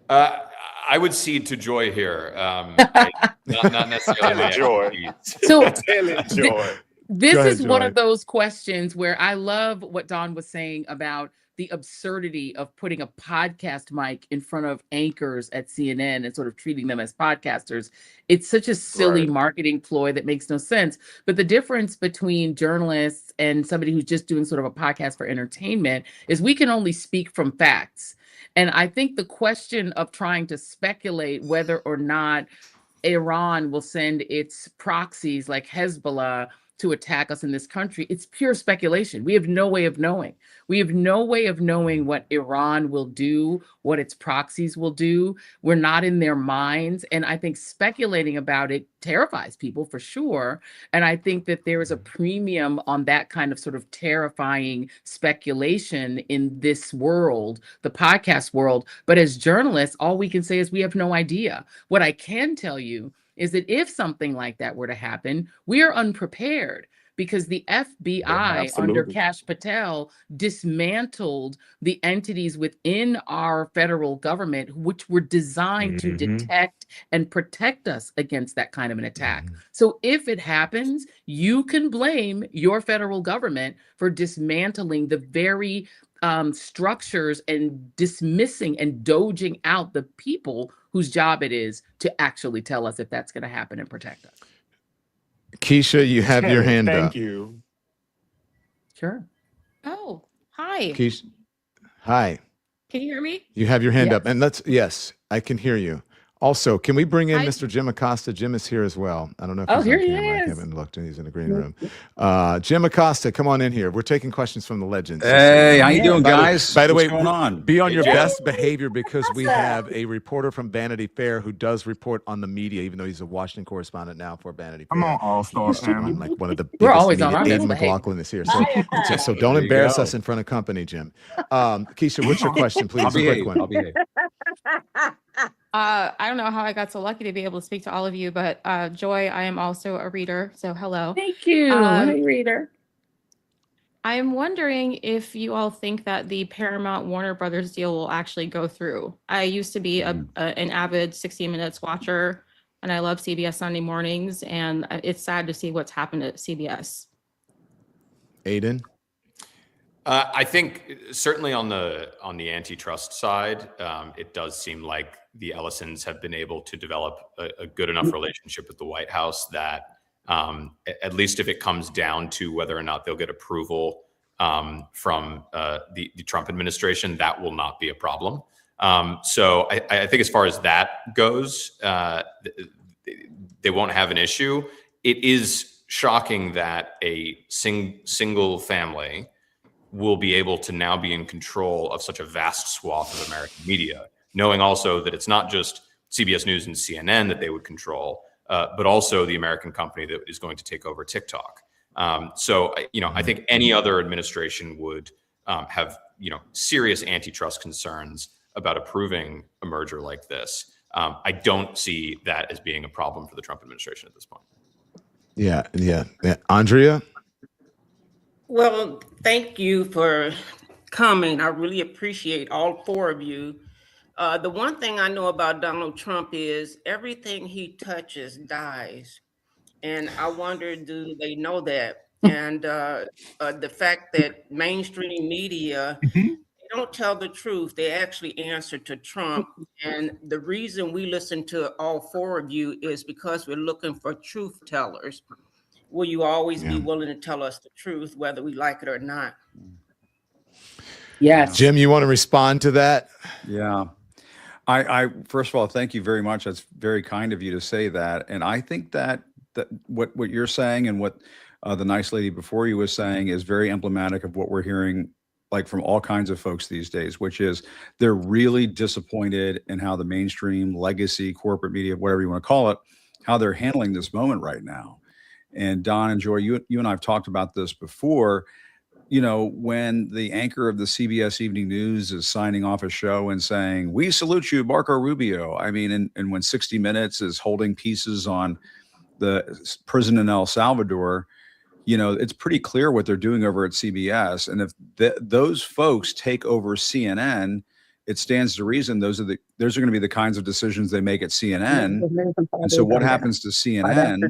I would cede to Joy here. Not necessarily Joy. So Joy. this Go ahead, is one Joy. of those questions where I love what Don was saying about the absurdity of putting a podcast mic in front of anchors at CNN and sort of treating them as podcasters. It's such a silly marketing ploy that makes no sense. But the difference between journalists and somebody who's just doing sort of a podcast for entertainment is we can only speak from facts. And I think the question of trying to speculate whether or not Iran will send its proxies like Hezbollah to attack us in this country, it's pure speculation. We have no way of knowing. We have no way of knowing what Iran will do, what its proxies will do. We're not in their minds. And I think speculating about it terrifies people for sure. And I think that there is a premium on that kind of sort of terrifying speculation in this world, the podcast world. But as journalists, all we can say is we have no idea. What I can tell you is that if something like that were to happen, we are unprepared because the FBI under Kash Patel dismantled the entities within our federal government, which were designed to detect and protect us against that kind of an attack. So if it happens, you can blame your federal government for dismantling the very structures and dismissing and doging out the people whose job it is to actually tell us if that's going to happen and protect us. Keisha, you have your hand up. Thank you. Sure. Oh, hi. Keisha, hi. Can you hear me? You have your hand Yes. up. And yes, I can hear you. Also, can we bring in I- Mr. Jim Acosta? Jim is here as well. I don't know if Oh, he's here on he camera. I is. haven't looked, and he's in the green room. Jim Acosta, come on in here. We're taking questions from the legends. Hey, how you doing, By the- guys? By the way, What's going on? be on your Jim. best behavior because we have a reporter from Vanity Fair who does report on the media, even though he's a Washington correspondenent now for Vanity Fair. I'm on All Star, He's on, man. like one of the We're biggest always on media. our Aiden best behavior. McLaughlin is here, so don't There you embarrass go. us in front of company, Jim. Keisha, what's your question, please? I'll A quick behave. one. I'll behave. I don't know how I got so lucky to be able to speak to all of you, but Joy, I am also a reader, so hello. Thank you. Hey, reader. I'm wondering if you all think that the Paramount Warner Brothers deal will actually go through. I used to be an avid 60 Minutes watcher, and I love CBS Sunday mornings, and it's sad to see what's happened at CBS. Aiden? I think certainly on the antitrust side, it does seem like the Ellisons have been able to develop a good enough relationship with the White House that at least if it comes down to whether or not they'll get approval from the Trump administration, that will not be a problem. So I think as far as that goes, they won't have an issue. It is shocking that a single family will be able to now be in control of such a vast swath of American media, knowing also that it's not just CBS News and CNN that they would control, but also the American company that is going to take over TikTok. So, I think any other administration would have, serious antitrust concerns about approving a merger like this. I don't see that as being a problem for the Trump administration at this point. Yeah. Andrea? Well, thank you for coming. I really appreciate all four of you. The one thing I know about Donald Trump is everything he touches dies. And I wonder, do they know that? And the fact that mainstream media, they don't tell the truth. They actually answer to Trump. And the reason we listen to all four of you is because we're looking for truth tellers. Will you always be willing to tell us the truth, whether we like it or not? Yes. Jim, you want to respond to that? Yeah. I first of all, thank you very much. That's very kind of you to say that. And I think that what you're saying and what the nice lady before you was saying is very emblematic of what we're hearing like from all kinds of folks these days, which is they're really disappointed in how the mainstream legacy corporate media, whatever you want to call it, how they're handling this moment right now. And Don and Joy, you and I have talked about this before. When the anchor of the CBS Evening News is signing off a show and saying, "We salute you, Marco Rubio." I mean, and when 60 Minutes is holding pieces on the prison in El Salvador, it's pretty clear what they're doing over at CBS. And if those folks take over CNN, it stands to reason those are going to be the kinds of decisions they make at CNN. And so what happens to CNN?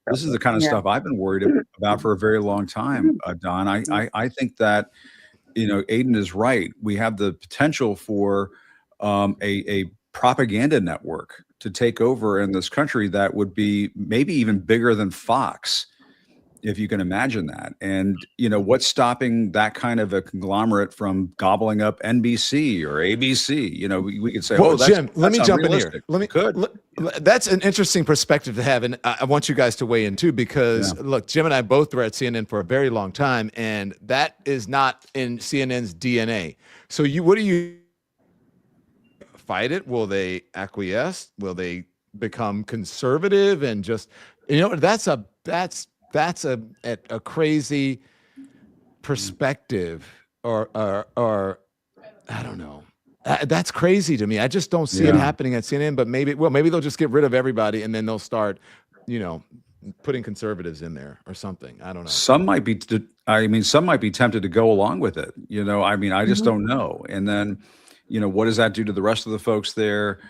This is the kind of stuff I've been worried about for a very long time, Don. I think that, Aiden is right. We have the potential for a propaganda network to take over in this country that would be maybe even bigger than Fox. if you can imagine that. And, what's stopping that kind of a conglomerate from gobbling up NBC or ABC? We could say, Well, that's, Jim, let that's me jump in here. unrealistic. That's an interesting perspective to have. And I want you guys to weigh in too, because look, Jim and I both were at CNN for a very long time, and that is not in CNN's DNA. So what do you fight it? Will they acquiesce? Will they become conservative and just, that's a crazy perspective, or I don't know. That's crazy to me. I just don't see it happening at CNN, but maybe they'll just get rid of everybody and then they'll start, putting conservatives in there or something. I don't know. Some might be tempted to go along with it. I just don't know. And then, what does that do to the rest of the folks there?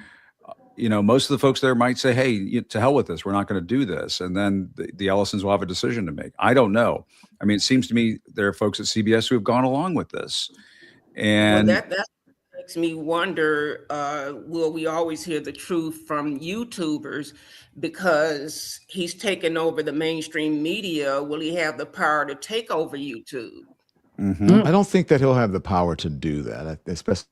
Most of the folks there might say, hey, to hell with this. We're not going to do this. And then the Ellisons will have a decision to make. I don't know. It seems to me there are folks at CBS who have gone along with this. And that makes me wonder, will we always hear the truth from YouTubers? Because he's taken over the mainstream media. Will he have the power to take over YouTube? I don't think that he'll have the power to do that, especially.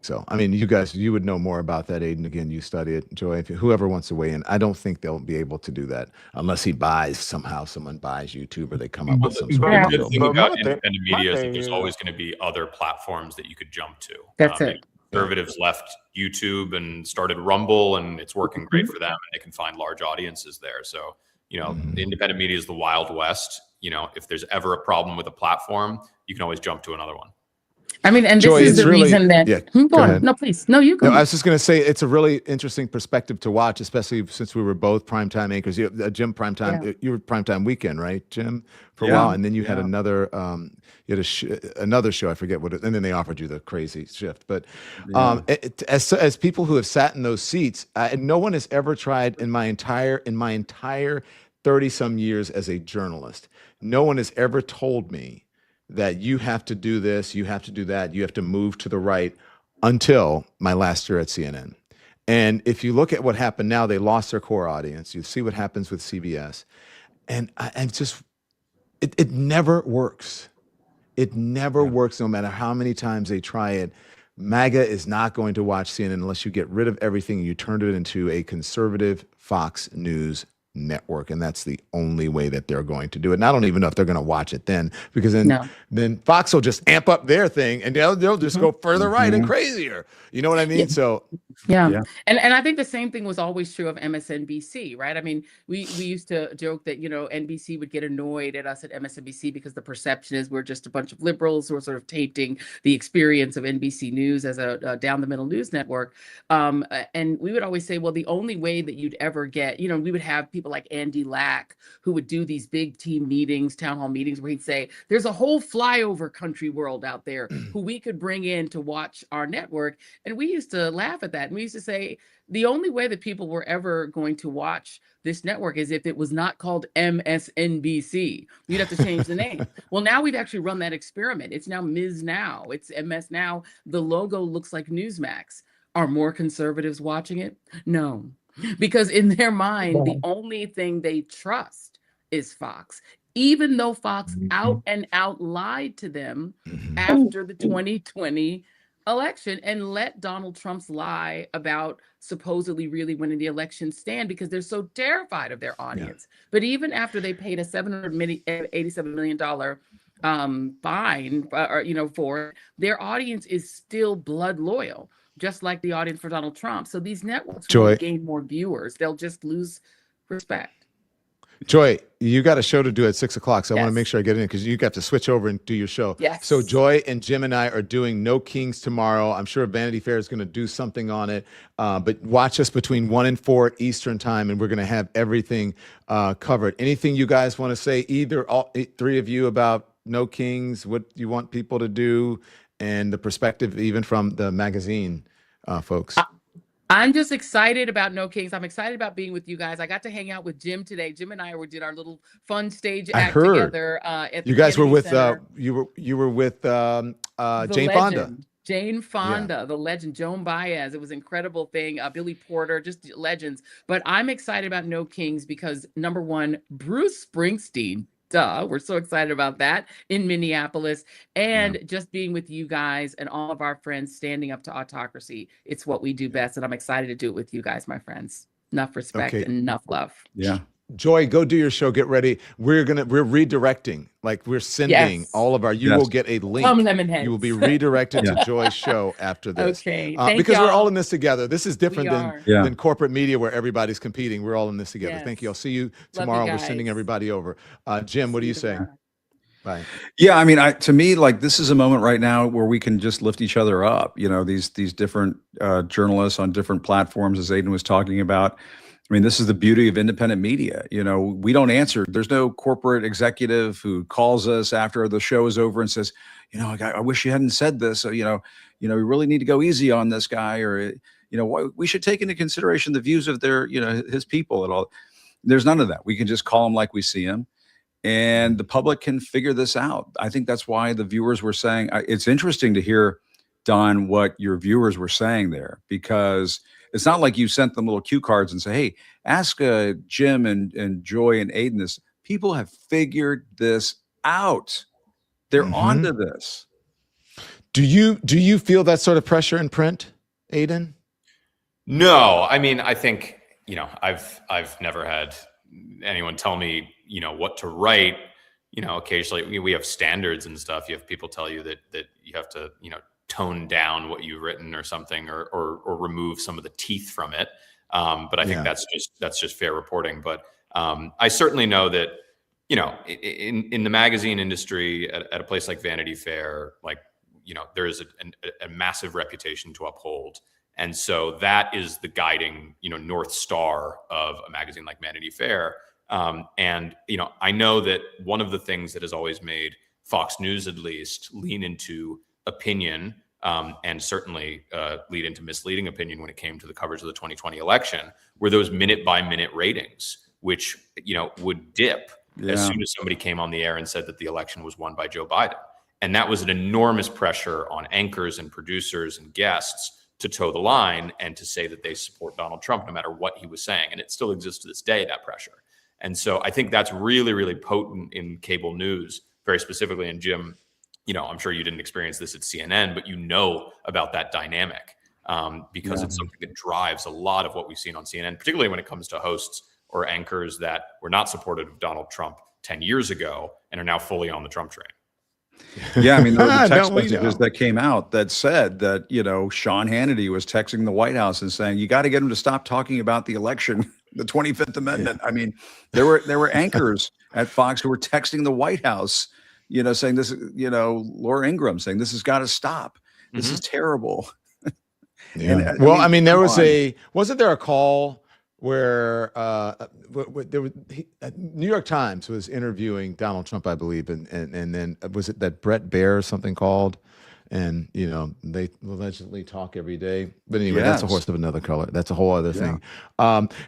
So, you would know more about that, Aiden. Again, you study it, Joy. Whoever wants to weigh in, I don't think they'll be able to do that unless someone buys YouTube, or they come up with some sort of The deal. thing about independent media is that there's always going to be other platforms that you could jump to. That's it. Conservatives left YouTube and started Rumble, and it's working great for them, and they can find large audiences there. So, the independent media is the Wild West. If there's ever a problem with a platform, you can always jump to another one. And Joy, this is the reason that. Go ahead. No, please. No, you go. No, I was just going to say it's a really interesting perspective to watch, especially since we were both primetime anchors. Jim, primetime. You were primetime weekend, right, Jim, for a while, and then you had another. You had another show. I forget what it. And then they offered you the crazy shift. But as people who have sat in those seats, no one has ever tried in my entire 30-some years as a journalist. No one has ever told me that you have to do this, you have to do that, you have to move to the right, until my last year at CNN. And if you look at what happened now, they lost their core audience. You see what happens with CBS. And it never works. It never works, no matter how many times they try it. MAGA is not going to watch CNN unless you get rid of everything and you turn it into a conservative Fox News network, and that's the only way that they're going to do it. And I don't even know if they're going to watch it then, because then Fox will just amp up their thing and they'll just go further right and crazier. You know what I mean? So And I think the same thing was always true of MSNBC, right? We used to joke that NBC would get annoyed at us at MSNBC because the perception is we're just a bunch of liberals who are sort of tainting the experience of NBC News as a down the middle news network. And we would always say, well, the only way that you'd ever get, we would have people like Andy Lack who would do these big team meetings, town hall meetings, where he'd say, there's a whole flyover country world out there who we could bring in to watch our network. And we used to laugh at that. And we used to say, the only way that people were ever going to watch this network is if it was not called MSNBC. You'd have to change the name. Well, now we've actually run that experiment. It's now Ms. Now. It's MS Now. The logo looks like Newsmax. Are more conservatives watching it? No. Because in their mind, the only thing they trust is Fox, even though Fox out and out lied to them after the 2020 election and let Donald Trump's lie about supposedly really winning the election stand, because they're so terrified of their audience. But even after they paid a $787 million fine, for their audience is still blood loyal, just like the audience for Donald Trump. So these networks will gain more viewers. They'll just lose respect. Joy, you got a show to do at 6:00, so I want to make sure I get in because you got to switch over and do your show. Yes. So Joy and Jim and I are doing No Kings tomorrow. I'm sure Vanity Fair is going to do something on it, but watch us between 1 and 4 Eastern time, and we're going to have everything covered. Anything you guys want to say, either all three of you, about No Kings, what you want people to do, and the perspective even from the magazine folks? I'm just excited about No Kings. I'm excited about being with you guys. I got to hang out with Jim today. Jim and I did our little fun stage act together. At the you guys were Kennedy with Center. you were with Jane legend, Fonda. Jane Fonda, the legend, Joan Baez. It was an incredible thing. Billy Porter, just legends. But I'm excited about No Kings because number one, Bruce Springsteen. Duh, we're so excited about that in Minneapolis. And just being with you guys and all of our friends standing up to autocracy. It's what we do best. And I'm excited to do it with you guys, my friends. Enough respect and enough love. Yeah. Joy, go do your show. Get ready. We're redirecting. Like we're sending all of our. You will get a link. You will be redirected to Joy's show after this. Okay. Because we're all in this together. This is different than corporate media where everybody's competing. We're all in this together. Thank you. I'll see you tomorrow. We're sending everybody over. Jim, what do you say? Bye. Yeah, I mean, to me, like this is a moment right now where we can just lift each other up. You know, these different journalists on different platforms, as Aiden was talking about. I mean, this is the beauty of independent media. You know, we don't answer. There's no corporate executive who calls us after the show is over and says, you know, I wish you hadn't said this. So, you know, we really need to go easy on this guy, or, you know, we should take into consideration the views of his people and all. There's none of that. We can just call him like we see him, and the public can figure this out. I think that's why the viewers were saying, it's interesting to hear, Don, what your viewers were saying there, because it's not like you sent them little cue cards and say, hey, ask Jim and Joy and Aiden this. People have figured this out. They're onto this. Do you feel that sort of pressure in print, Aiden? No, I mean, I think, you know, I've never had anyone tell me, you know, what to write. You know, occasionally we have standards and stuff. You have people tell you that you have to, you know, tone down what you've written or something, or remove some of the teeth from it. But I think that's just fair reporting. But I certainly know that, you know, in the magazine industry at a place like Vanity Fair, like, you know, there is a massive reputation to uphold. And so that is the guiding, you know, North Star of a magazine like Vanity Fair. And, you know, I know that one of the things that has always made Fox News, at least, lean into opinion, and certainly lead into misleading opinion when it came to the coverage of the 2020 election, were those minute-by-minute ratings, which, you know, would dip as soon as somebody came on the air and said that the election was won by Joe Biden. And that was an enormous pressure on anchors and producers and guests to toe the line and to say that they support Donald Trump no matter what he was saying. And it still exists to this day, that pressure. And so I think that's really, really potent in cable news, very specifically. And Jim, you know, I'm sure you didn't experience this at CNN, but you know about that dynamic because it's something that drives a lot of what we've seen on CNN, particularly when it comes to hosts or anchors that were not supportive of Donald Trump 10 years ago and are now fully on the Trump train. Yeah, I mean, there were the text messages that came out that said that, you know, Sean Hannity was texting the White House and saying, you got to get him to stop talking about the election, the 25th Amendment. I mean, there were anchors at Fox who were texting the White House, you know, saying this, you know, Laura Ingraham saying this has got to stop. This is terrible. And, well, I mean, there was wasn't there a call where there was New York Times was interviewing Donald Trump, I believe, and then was it that Brett Baer or something called, and you know they allegedly talk every day. But anyway, that's a horse of another color. That's a whole other thing.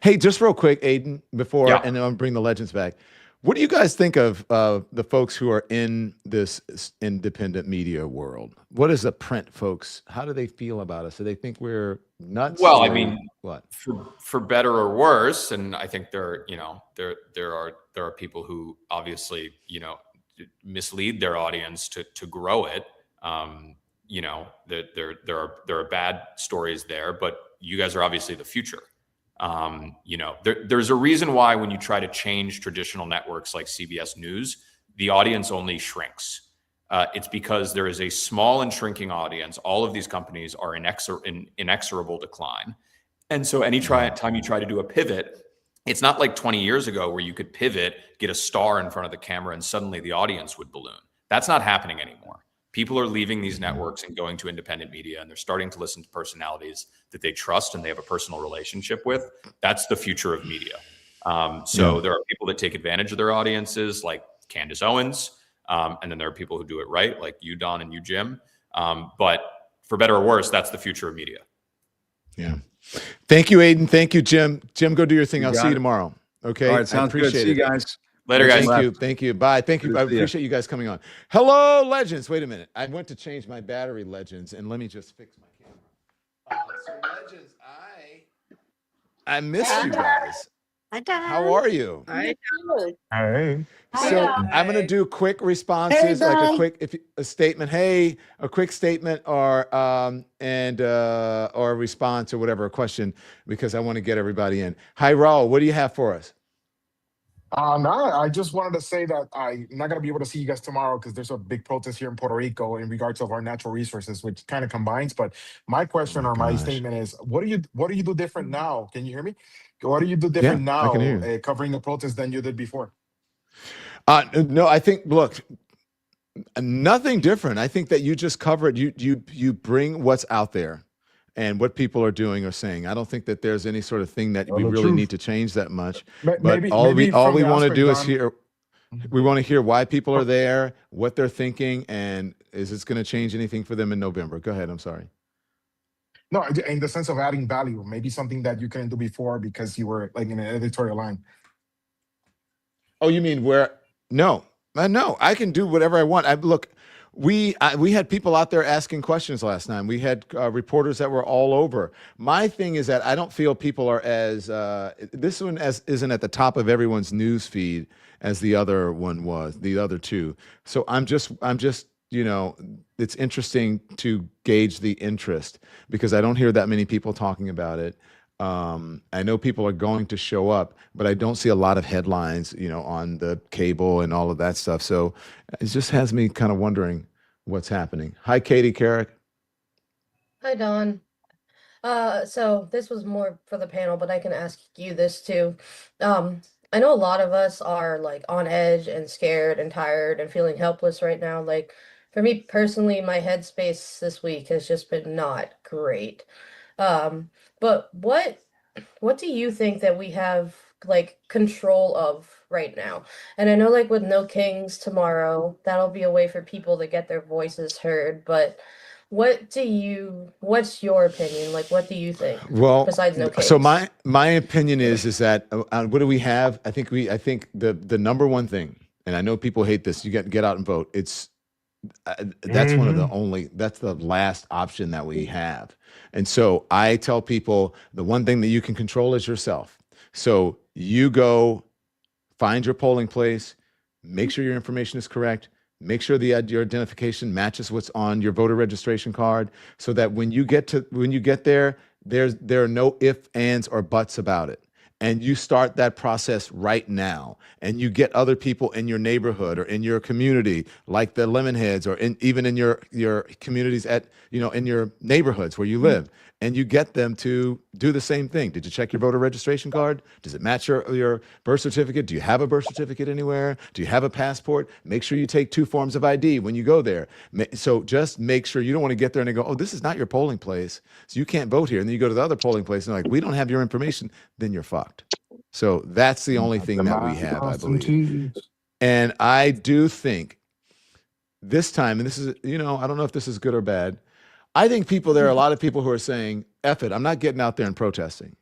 Hey, just real quick, Aiden, before and then I'll bring the legends back. What do you guys think of the folks who are in this independent media world? What is the print folks? How do they feel about us? Do they think we're nuts? Well, I mean, what for better or worse, and I think there are people who obviously, you know, mislead their audience to grow it. You know, there are bad stories there, but you guys are obviously the future. You know, there's a reason why when you try to change traditional networks like CBS News, the audience only shrinks. It's because there is a small and shrinking audience. All of these companies are in inexorable decline. And so time you try to do a pivot, it's not like 20 years ago where you could pivot, get a star in front of the camera, and suddenly the audience would balloon. That's not happening anymore. People are leaving these networks and going to independent media, and they're starting to listen to personalities that they trust and they have a personal relationship with. That's the future of media. So there are people that take advantage of their audiences, like Candace Owens, and then there are people who do it right, like you, Don, and you, Jim. But for better or worse, that's the future of media. Yeah. Thank you, Aiden. Thank you, Jim. Jim, go do your thing. I'll see you tomorrow. Okay. All right. Sounds good. See you guys. Later, guys. Thank you. Bye. Thank you. I appreciate you guys coming on. Hello, legends. Wait a minute. I went to change my battery, legends, and let me just fix my camera. So, legends, I miss you guys. How are you? Hey. So I'm going to do quick responses, like a statement. Hey, a quick statement, or or a response, or whatever, a question, because I want to get everybody in. Hi, Raul. What do you have for us? No, I just wanted to say that I'm not going to be able to see you guys tomorrow because there's a big protest here in Puerto Rico in regards of our natural resources, which kind of combines. But my question my statement is, what do you do different now? Can you hear me? What do you do different now covering the protest than you did before? No, I think, look, nothing different. I think that you just cover it. You bring what's out there and what people are doing or saying. I don't think that there's any sort of thing that we really need to change that much. But all we want to do is hear. We want to hear why people are there, what they're thinking, and is this going to change anything for them in November? Go ahead. I'm sorry. No, in the sense of adding value, maybe something that you couldn't do before because you were like in an editorial line. Oh, you mean where? No, I can do whatever I want. Look, we had people out there asking questions last night. We had reporters that were all over. My thing is that I don't feel people are as this one isn't at the top of everyone's news feed as the other one was, the other two. So I'm just it's interesting to gauge the interest because I don't hear that many people talking about it. I know people are going to show up, but I don't see a lot of headlines, on the cable and all of that stuff. So it just has me kind of wondering what's happening. Hi, Katie Carrick. Hi, Don. So this was more for the panel, but I can ask you this too. I know a lot of us are like on edge and scared and tired and feeling helpless right now. Like for me personally, my headspace this week has just been not great. But what do you think that we have like control of right now? And I know like with No Kings tomorrow, that'll be a way for people to get their voices heard. But what's your opinion? Like, what do you think? Well, besides No Kings? So my opinion is that what do we have? I think the number one thing, and I know people hate this. You get out and vote. It's that's one of that's the last option that we have. And so I tell people the one thing that you can control is yourself. So you go find your polling place, make sure your information is correct, make sure your identification matches what's on your voter registration card, so that when you get there, there are no ifs, ands, or buts about it. And you start that process right now, and you get other people in your neighborhood or in your community, like the Lemonheads, or even in your communities in your neighborhoods where you live, and you get them to do the same thing. Did you check your voter registration card? Does it match your birth certificate? Do you have a birth certificate anywhere? Do you have a passport? Make sure you take 2 forms of ID when you go there. So just make sure you don't want to get there and they go, oh, this is not your polling place, so you can't vote here. And then you go to the other polling place and they're like, we don't have your information. Then you're fucked. So that's the only thing that we have, I believe. And I do think this time, and this is, I don't know if this is good or bad. I think there are a lot of people who are saying, F it, I'm not getting out there and protesting.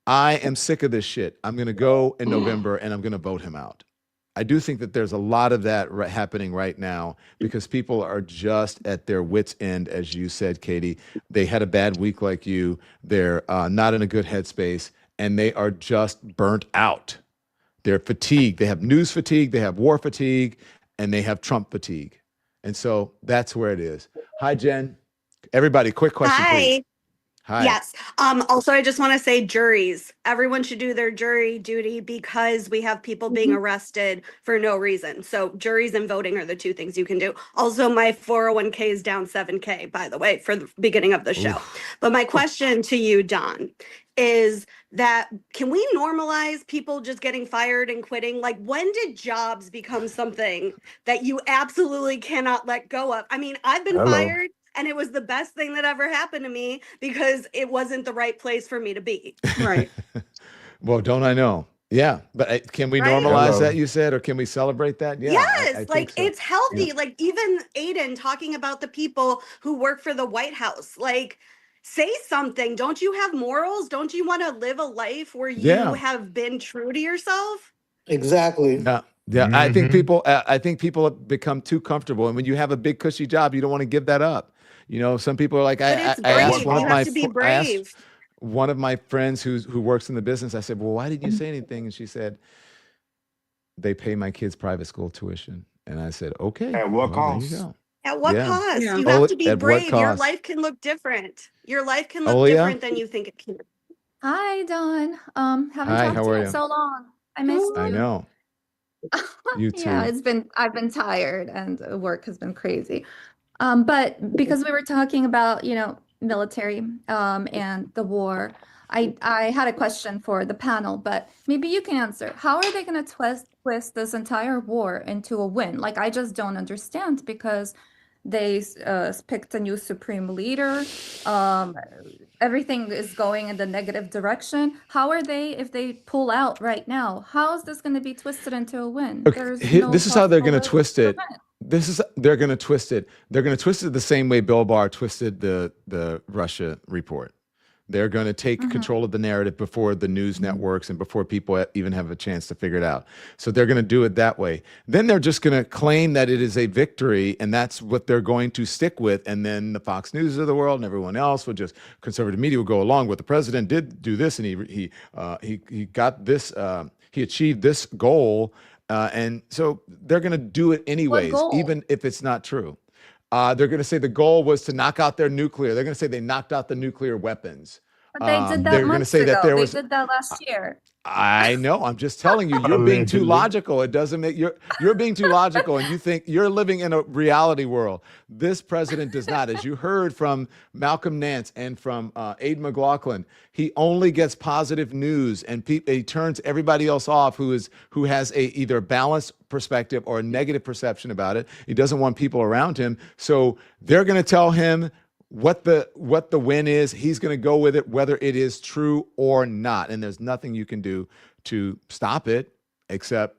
I am sick of this shit. I'm going to go in November and I'm going to vote him out. I do think that there's a lot of that happening right now because people are just at their wits' end, as you said, Katie. They had a bad week like you. They're not in a good headspace, and they are just burnt out. They're fatigued. They have news fatigue, they have war fatigue, and they have Trump fatigue. And so that's where it is. Hi, Jen. Everybody, quick question, please. Hi. Yes. Also, I just want to say juries. Everyone should do their jury duty because we have people being arrested for no reason. So juries and voting are the 2 things you can do. Also, my 401k is down $7K, by the way, for the beginning of the show. But my question to you, Don, is that can we normalize people just getting fired and quitting? Like, when did jobs become something that you absolutely cannot let go of? I mean, I've been fired. And it was the best thing that ever happened to me because it wasn't the right place for me to be. Right. Well, don't I know? Yeah. But can we normalize that, you said, or can we celebrate that? Yeah, yes. I think so. It's healthy. Yeah. Like even Aiden talking about the people who work for the White House, like say something. Don't you have morals? Don't you want to live a life where you have been true to yourself? Exactly. Yeah. Yeah. I think people have become too comfortable. And when you have a big cushy job, you don't want to give that up. Some people are like, But it's I brave. asked one You of have my, to be I asked brave. one of my friends who works in the business. I said, well, why didn't you say anything? And she said, they pay my kids' private school tuition. And I said, okay, At what well, there you cost? go. At what Yeah. cost? Yeah. You have Oh, to be at what brave. Your cost? life can look different. Your life can look Oh, yeah. different than you think it can. Hi, Dawn. Haven't Hi, talked how to are you in you? so long. I missed I you. know. You Yeah, too. I've been tired and work has been crazy. But because we were talking about, military, and the war, I had a question for the panel, but maybe you can answer. How are they going to twist this entire war into a win? Like, I just don't understand because they picked a new supreme leader. Everything is going in the negative direction. How are they, if they pull out right now, how is this going to be twisted into a win? There's no This is how they're going to possible way to twist it. prevent it. They're going to twist it. They're going to twist it the same way Bill Barr twisted the Russia report. They're going to take control of the narrative before the news networks and before people even have a chance to figure it out. So they're going to do it that way. Then they're just going to claim that it is a victory, and that's what they're going to stick with. And then the Fox News of the world and everyone else would just, conservative media will go along with the president did do this, and he got this, he achieved this goal, and so they're going to do it anyways, goal? even if it's not true. They're going to say the goal was to knock out their nuclear. They're going to say they knocked out the nuclear weapons. But they did that They're going to months say that ago. there They was. did that last year. I know. I'm just telling you. You're being too Allegedly. logical. It doesn't make you're being too logical, and you think you're living in a reality world. This president does not. As you heard from Malcolm Nance and from Aid McLaughlin, he only gets positive news, and he turns everybody else off who has a either balanced perspective or a negative perception about it. He doesn't want people around him, so they're going to tell him what the win is. He's going to go with it, whether it is true or not. And there's nothing you can do to stop it except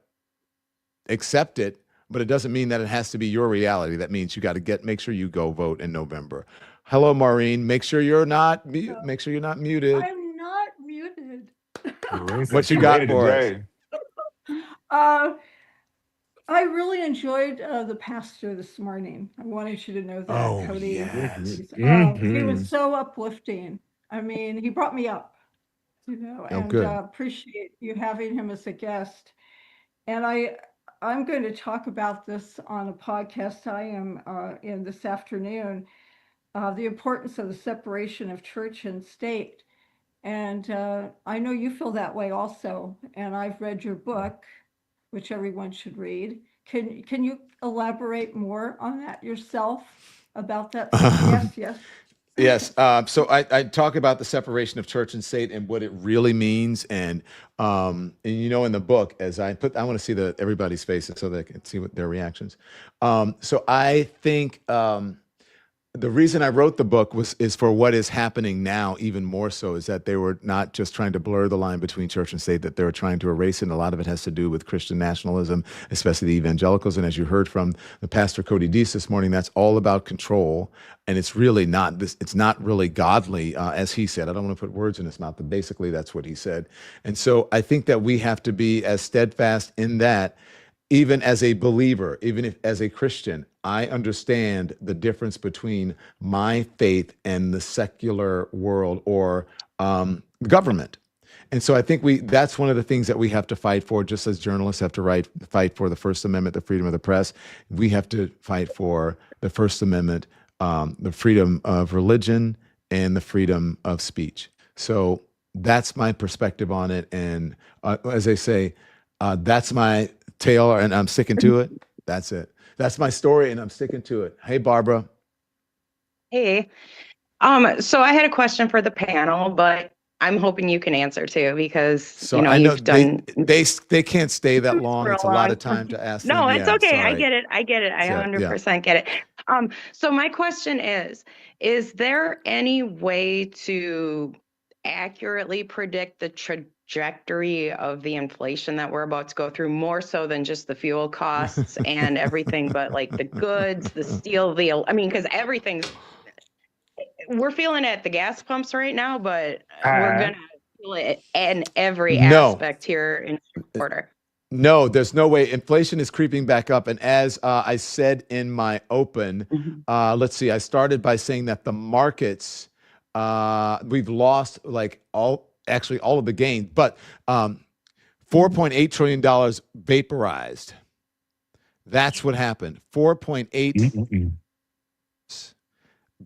accept it. But it doesn't mean that it has to be your reality. That means you got to make sure you go vote in November. Hello, Maureen. Make sure you're not muted. I'm not muted. What you got for us? I really enjoyed the pastor this morning. I wanted you to know that, Cody. Yes. He was so uplifting. I mean, he brought me up, and good. appreciate you having him as a guest. And I'm going to talk about this on a podcast I am in this afternoon, the importance of the separation of church and state. And I know you feel that way also. And I've read your book, which everyone should read. Can you elaborate more on that yourself about that? Yes. Yes. So I talk about the separation of church and state and what it really means. And in the book, as I want to see everybody's faces so they can see what their reactions. So I think the reason I wrote the book is for what is happening now, even more so, is that they were not just trying to blur the line between church and state, that they were trying to erase it. And a lot of it has to do with Christian nationalism, especially the evangelicals. And as you heard from the pastor Cody Deese this morning, that's all about control. And it's really not it's not really godly, as he said. I don't want to put words in his mouth, but basically that's what he said. And so I think that we have to be as steadfast in that. Even as a believer, even if as a Christian, I understand the difference between my faith and the secular world or government. And so I think that's one of the things that we have to fight for, just as journalists have to fight for the First Amendment, the freedom of the press. We have to fight for the First Amendment, the freedom of religion and the freedom of speech. So that's my perspective on it. And as I say, that's my tale, and I'm sticking to it. That's it. That's my story, and I'm sticking to it. Hey, Barbara. Hey. So I had a question for the panel, but I'm hoping you can answer too, because I know you've done. They can't stay that long. for It's a long lot of time to ask them. No, it's Yeah, okay. I sorry. get it. I 100% get it. So my question is there any way to accurately predict the trajectory of the inflation that we're about to go through, more so than just the fuel costs and everything, but like the goods, the steel, because we're feeling it at the gas pumps right now, but we're going to feel it in every No. aspect here in short order. No, there's no way. Inflation is creeping back up. And as I said in my open, let's see, I started by saying that the markets, we've lost like all of the gain, but $4.8 trillion vaporized. That's what happened. 4.8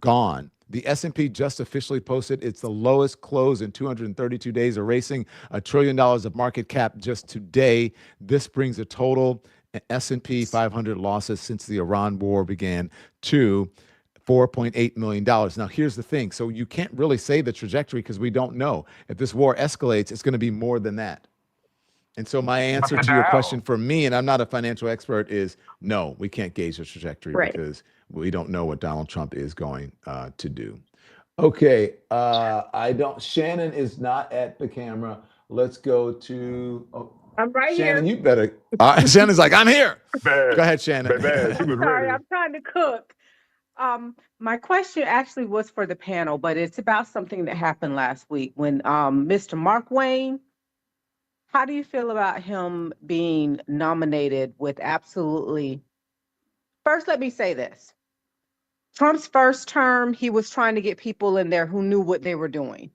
gone. The S&P just officially posted its the lowest close in 232 days, erasing $1 trillion of market cap just today. This brings a total S&P 500 losses since the Iran war began to $4.8 million. Now, here's the thing. So you can't really say the trajectory because we don't know. If this war escalates, it's going to be more than that. And so my answer to your question for me, and I'm not a financial expert, is no, we can't gauge the trajectory because we don't know what Donald Trump is going to do. Okay, Shannon is not at the camera. Let's go to I'm right Shannon, here. you better. Shannon's like, I'm here. Go ahead, Shannon. Sorry, I'm trying to cook. My question actually was for the panel, but it's about something that happened last week when Mr. Mark Wayne. How do you feel about him being nominated with absolutely? First, let me say this. Trump's first term, he was trying to get people in there who knew what they were doing,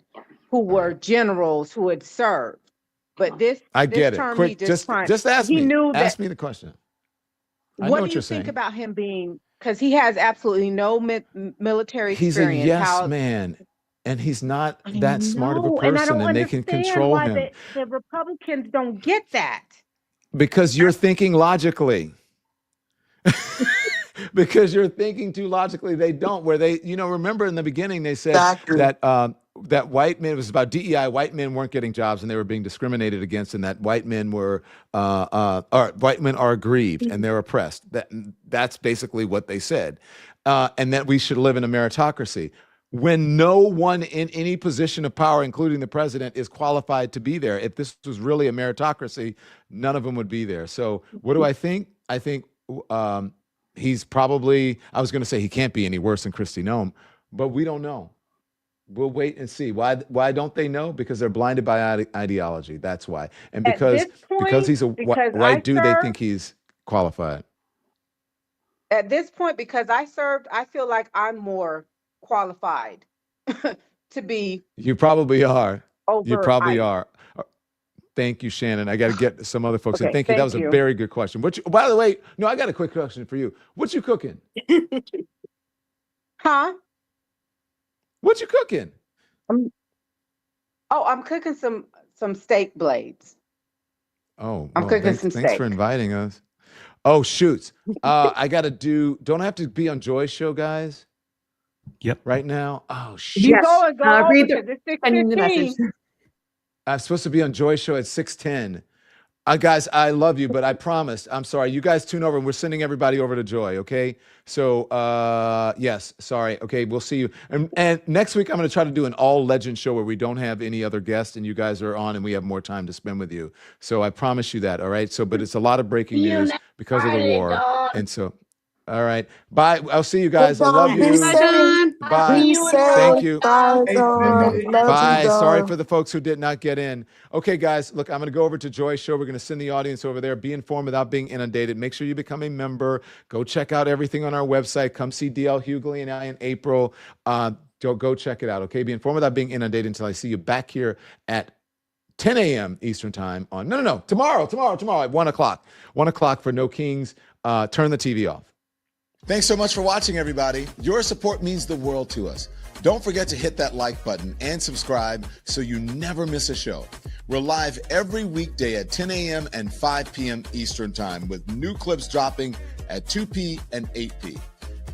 who were generals who had served. But this term, Quick, he just ask he me. knew Ask that. me the question. What do you think about him being? Because he has absolutely no military experience. He's a yes man. And he's not that smart of a person, and they can control him. The Republicans don't get that. Because you're thinking logically. Because you're thinking too logically. They don't. Where they, remember in the beginning they said that white men, it was about DEI. White men weren't getting jobs, and they were being discriminated against, and that white men are aggrieved and they're oppressed. That's basically what they said, and that we should live in a meritocracy. When no one in any position of power, including the president, is qualified to be there. If this was really a meritocracy, none of them would be there. So what do I think? I think he's probably, I was going to say he can't be any worse than Kristi Noem, but we don't know. We'll wait and see. Why don't they know? Because they're blinded by ideology. That's why. And because he's a white dude, they think he's qualified. At this point, because I served, I feel like I'm more qualified to be. You probably are. You probably ICE. are. Thank you, Shannon. I got to get some other folks in. Okay, Thank you. That was a very good question. By the way, no, I got a quick question for you. What you cooking? Huh? What you cooking? I'm cooking some steak blades. Oh, I'm cooking some steak. Thanks for inviting us. Oh, shoots. I got to don't I have to be on Joy's show, guys? Yep. Right now? Oh, shit. You go read over to the 6:15. I'm supposed to be on Joy's show at 6:10. Guys, I love you, but I promised. I'm sorry. You guys tune over, and we're sending everybody over to Joy, okay? So, yes, sorry. Okay, we'll see you. And next week, I'm going to try to do an all-legend show where we don't have any other guests, and you guys are on, and we have more time to spend with you. So I promise you that, all right? So, but it's a lot of breaking news because of the war. And so, all right. Bye. I'll see you guys. I love you. Bye. Thank you. Bye. Sorry for the folks who did not get in. Okay, guys, look, I'm going to go over to Joy's show. We're going to send the audience over there. Be informed without being inundated. Make sure you become a member. Go check out everything on our website. Come see DL Hughley and I in April. Go check it out, okay? Be informed without being inundated until I see you back here at 10 a.m. Eastern time on, no, tomorrow at 1 o'clock. 1 o'clock for No Kings. Turn the TV off. Thanks so much for watching, everybody. Your support means the world to us. Don't forget to hit that like button and subscribe so you never miss a show. We're live every weekday at 10 a.m. and 5 p.m. Eastern time with new clips dropping at 2 p. and 8 p.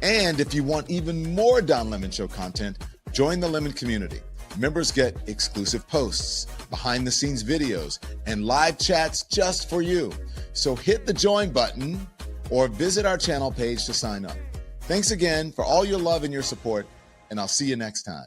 And if you want even more Don Lemon Show content, join the Lemon community. Members get exclusive posts, behind-the-scenes videos, and live chats just for you. So hit the join button or visit our channel page to sign up. Thanks again for all your love and your support, and I'll see you next time.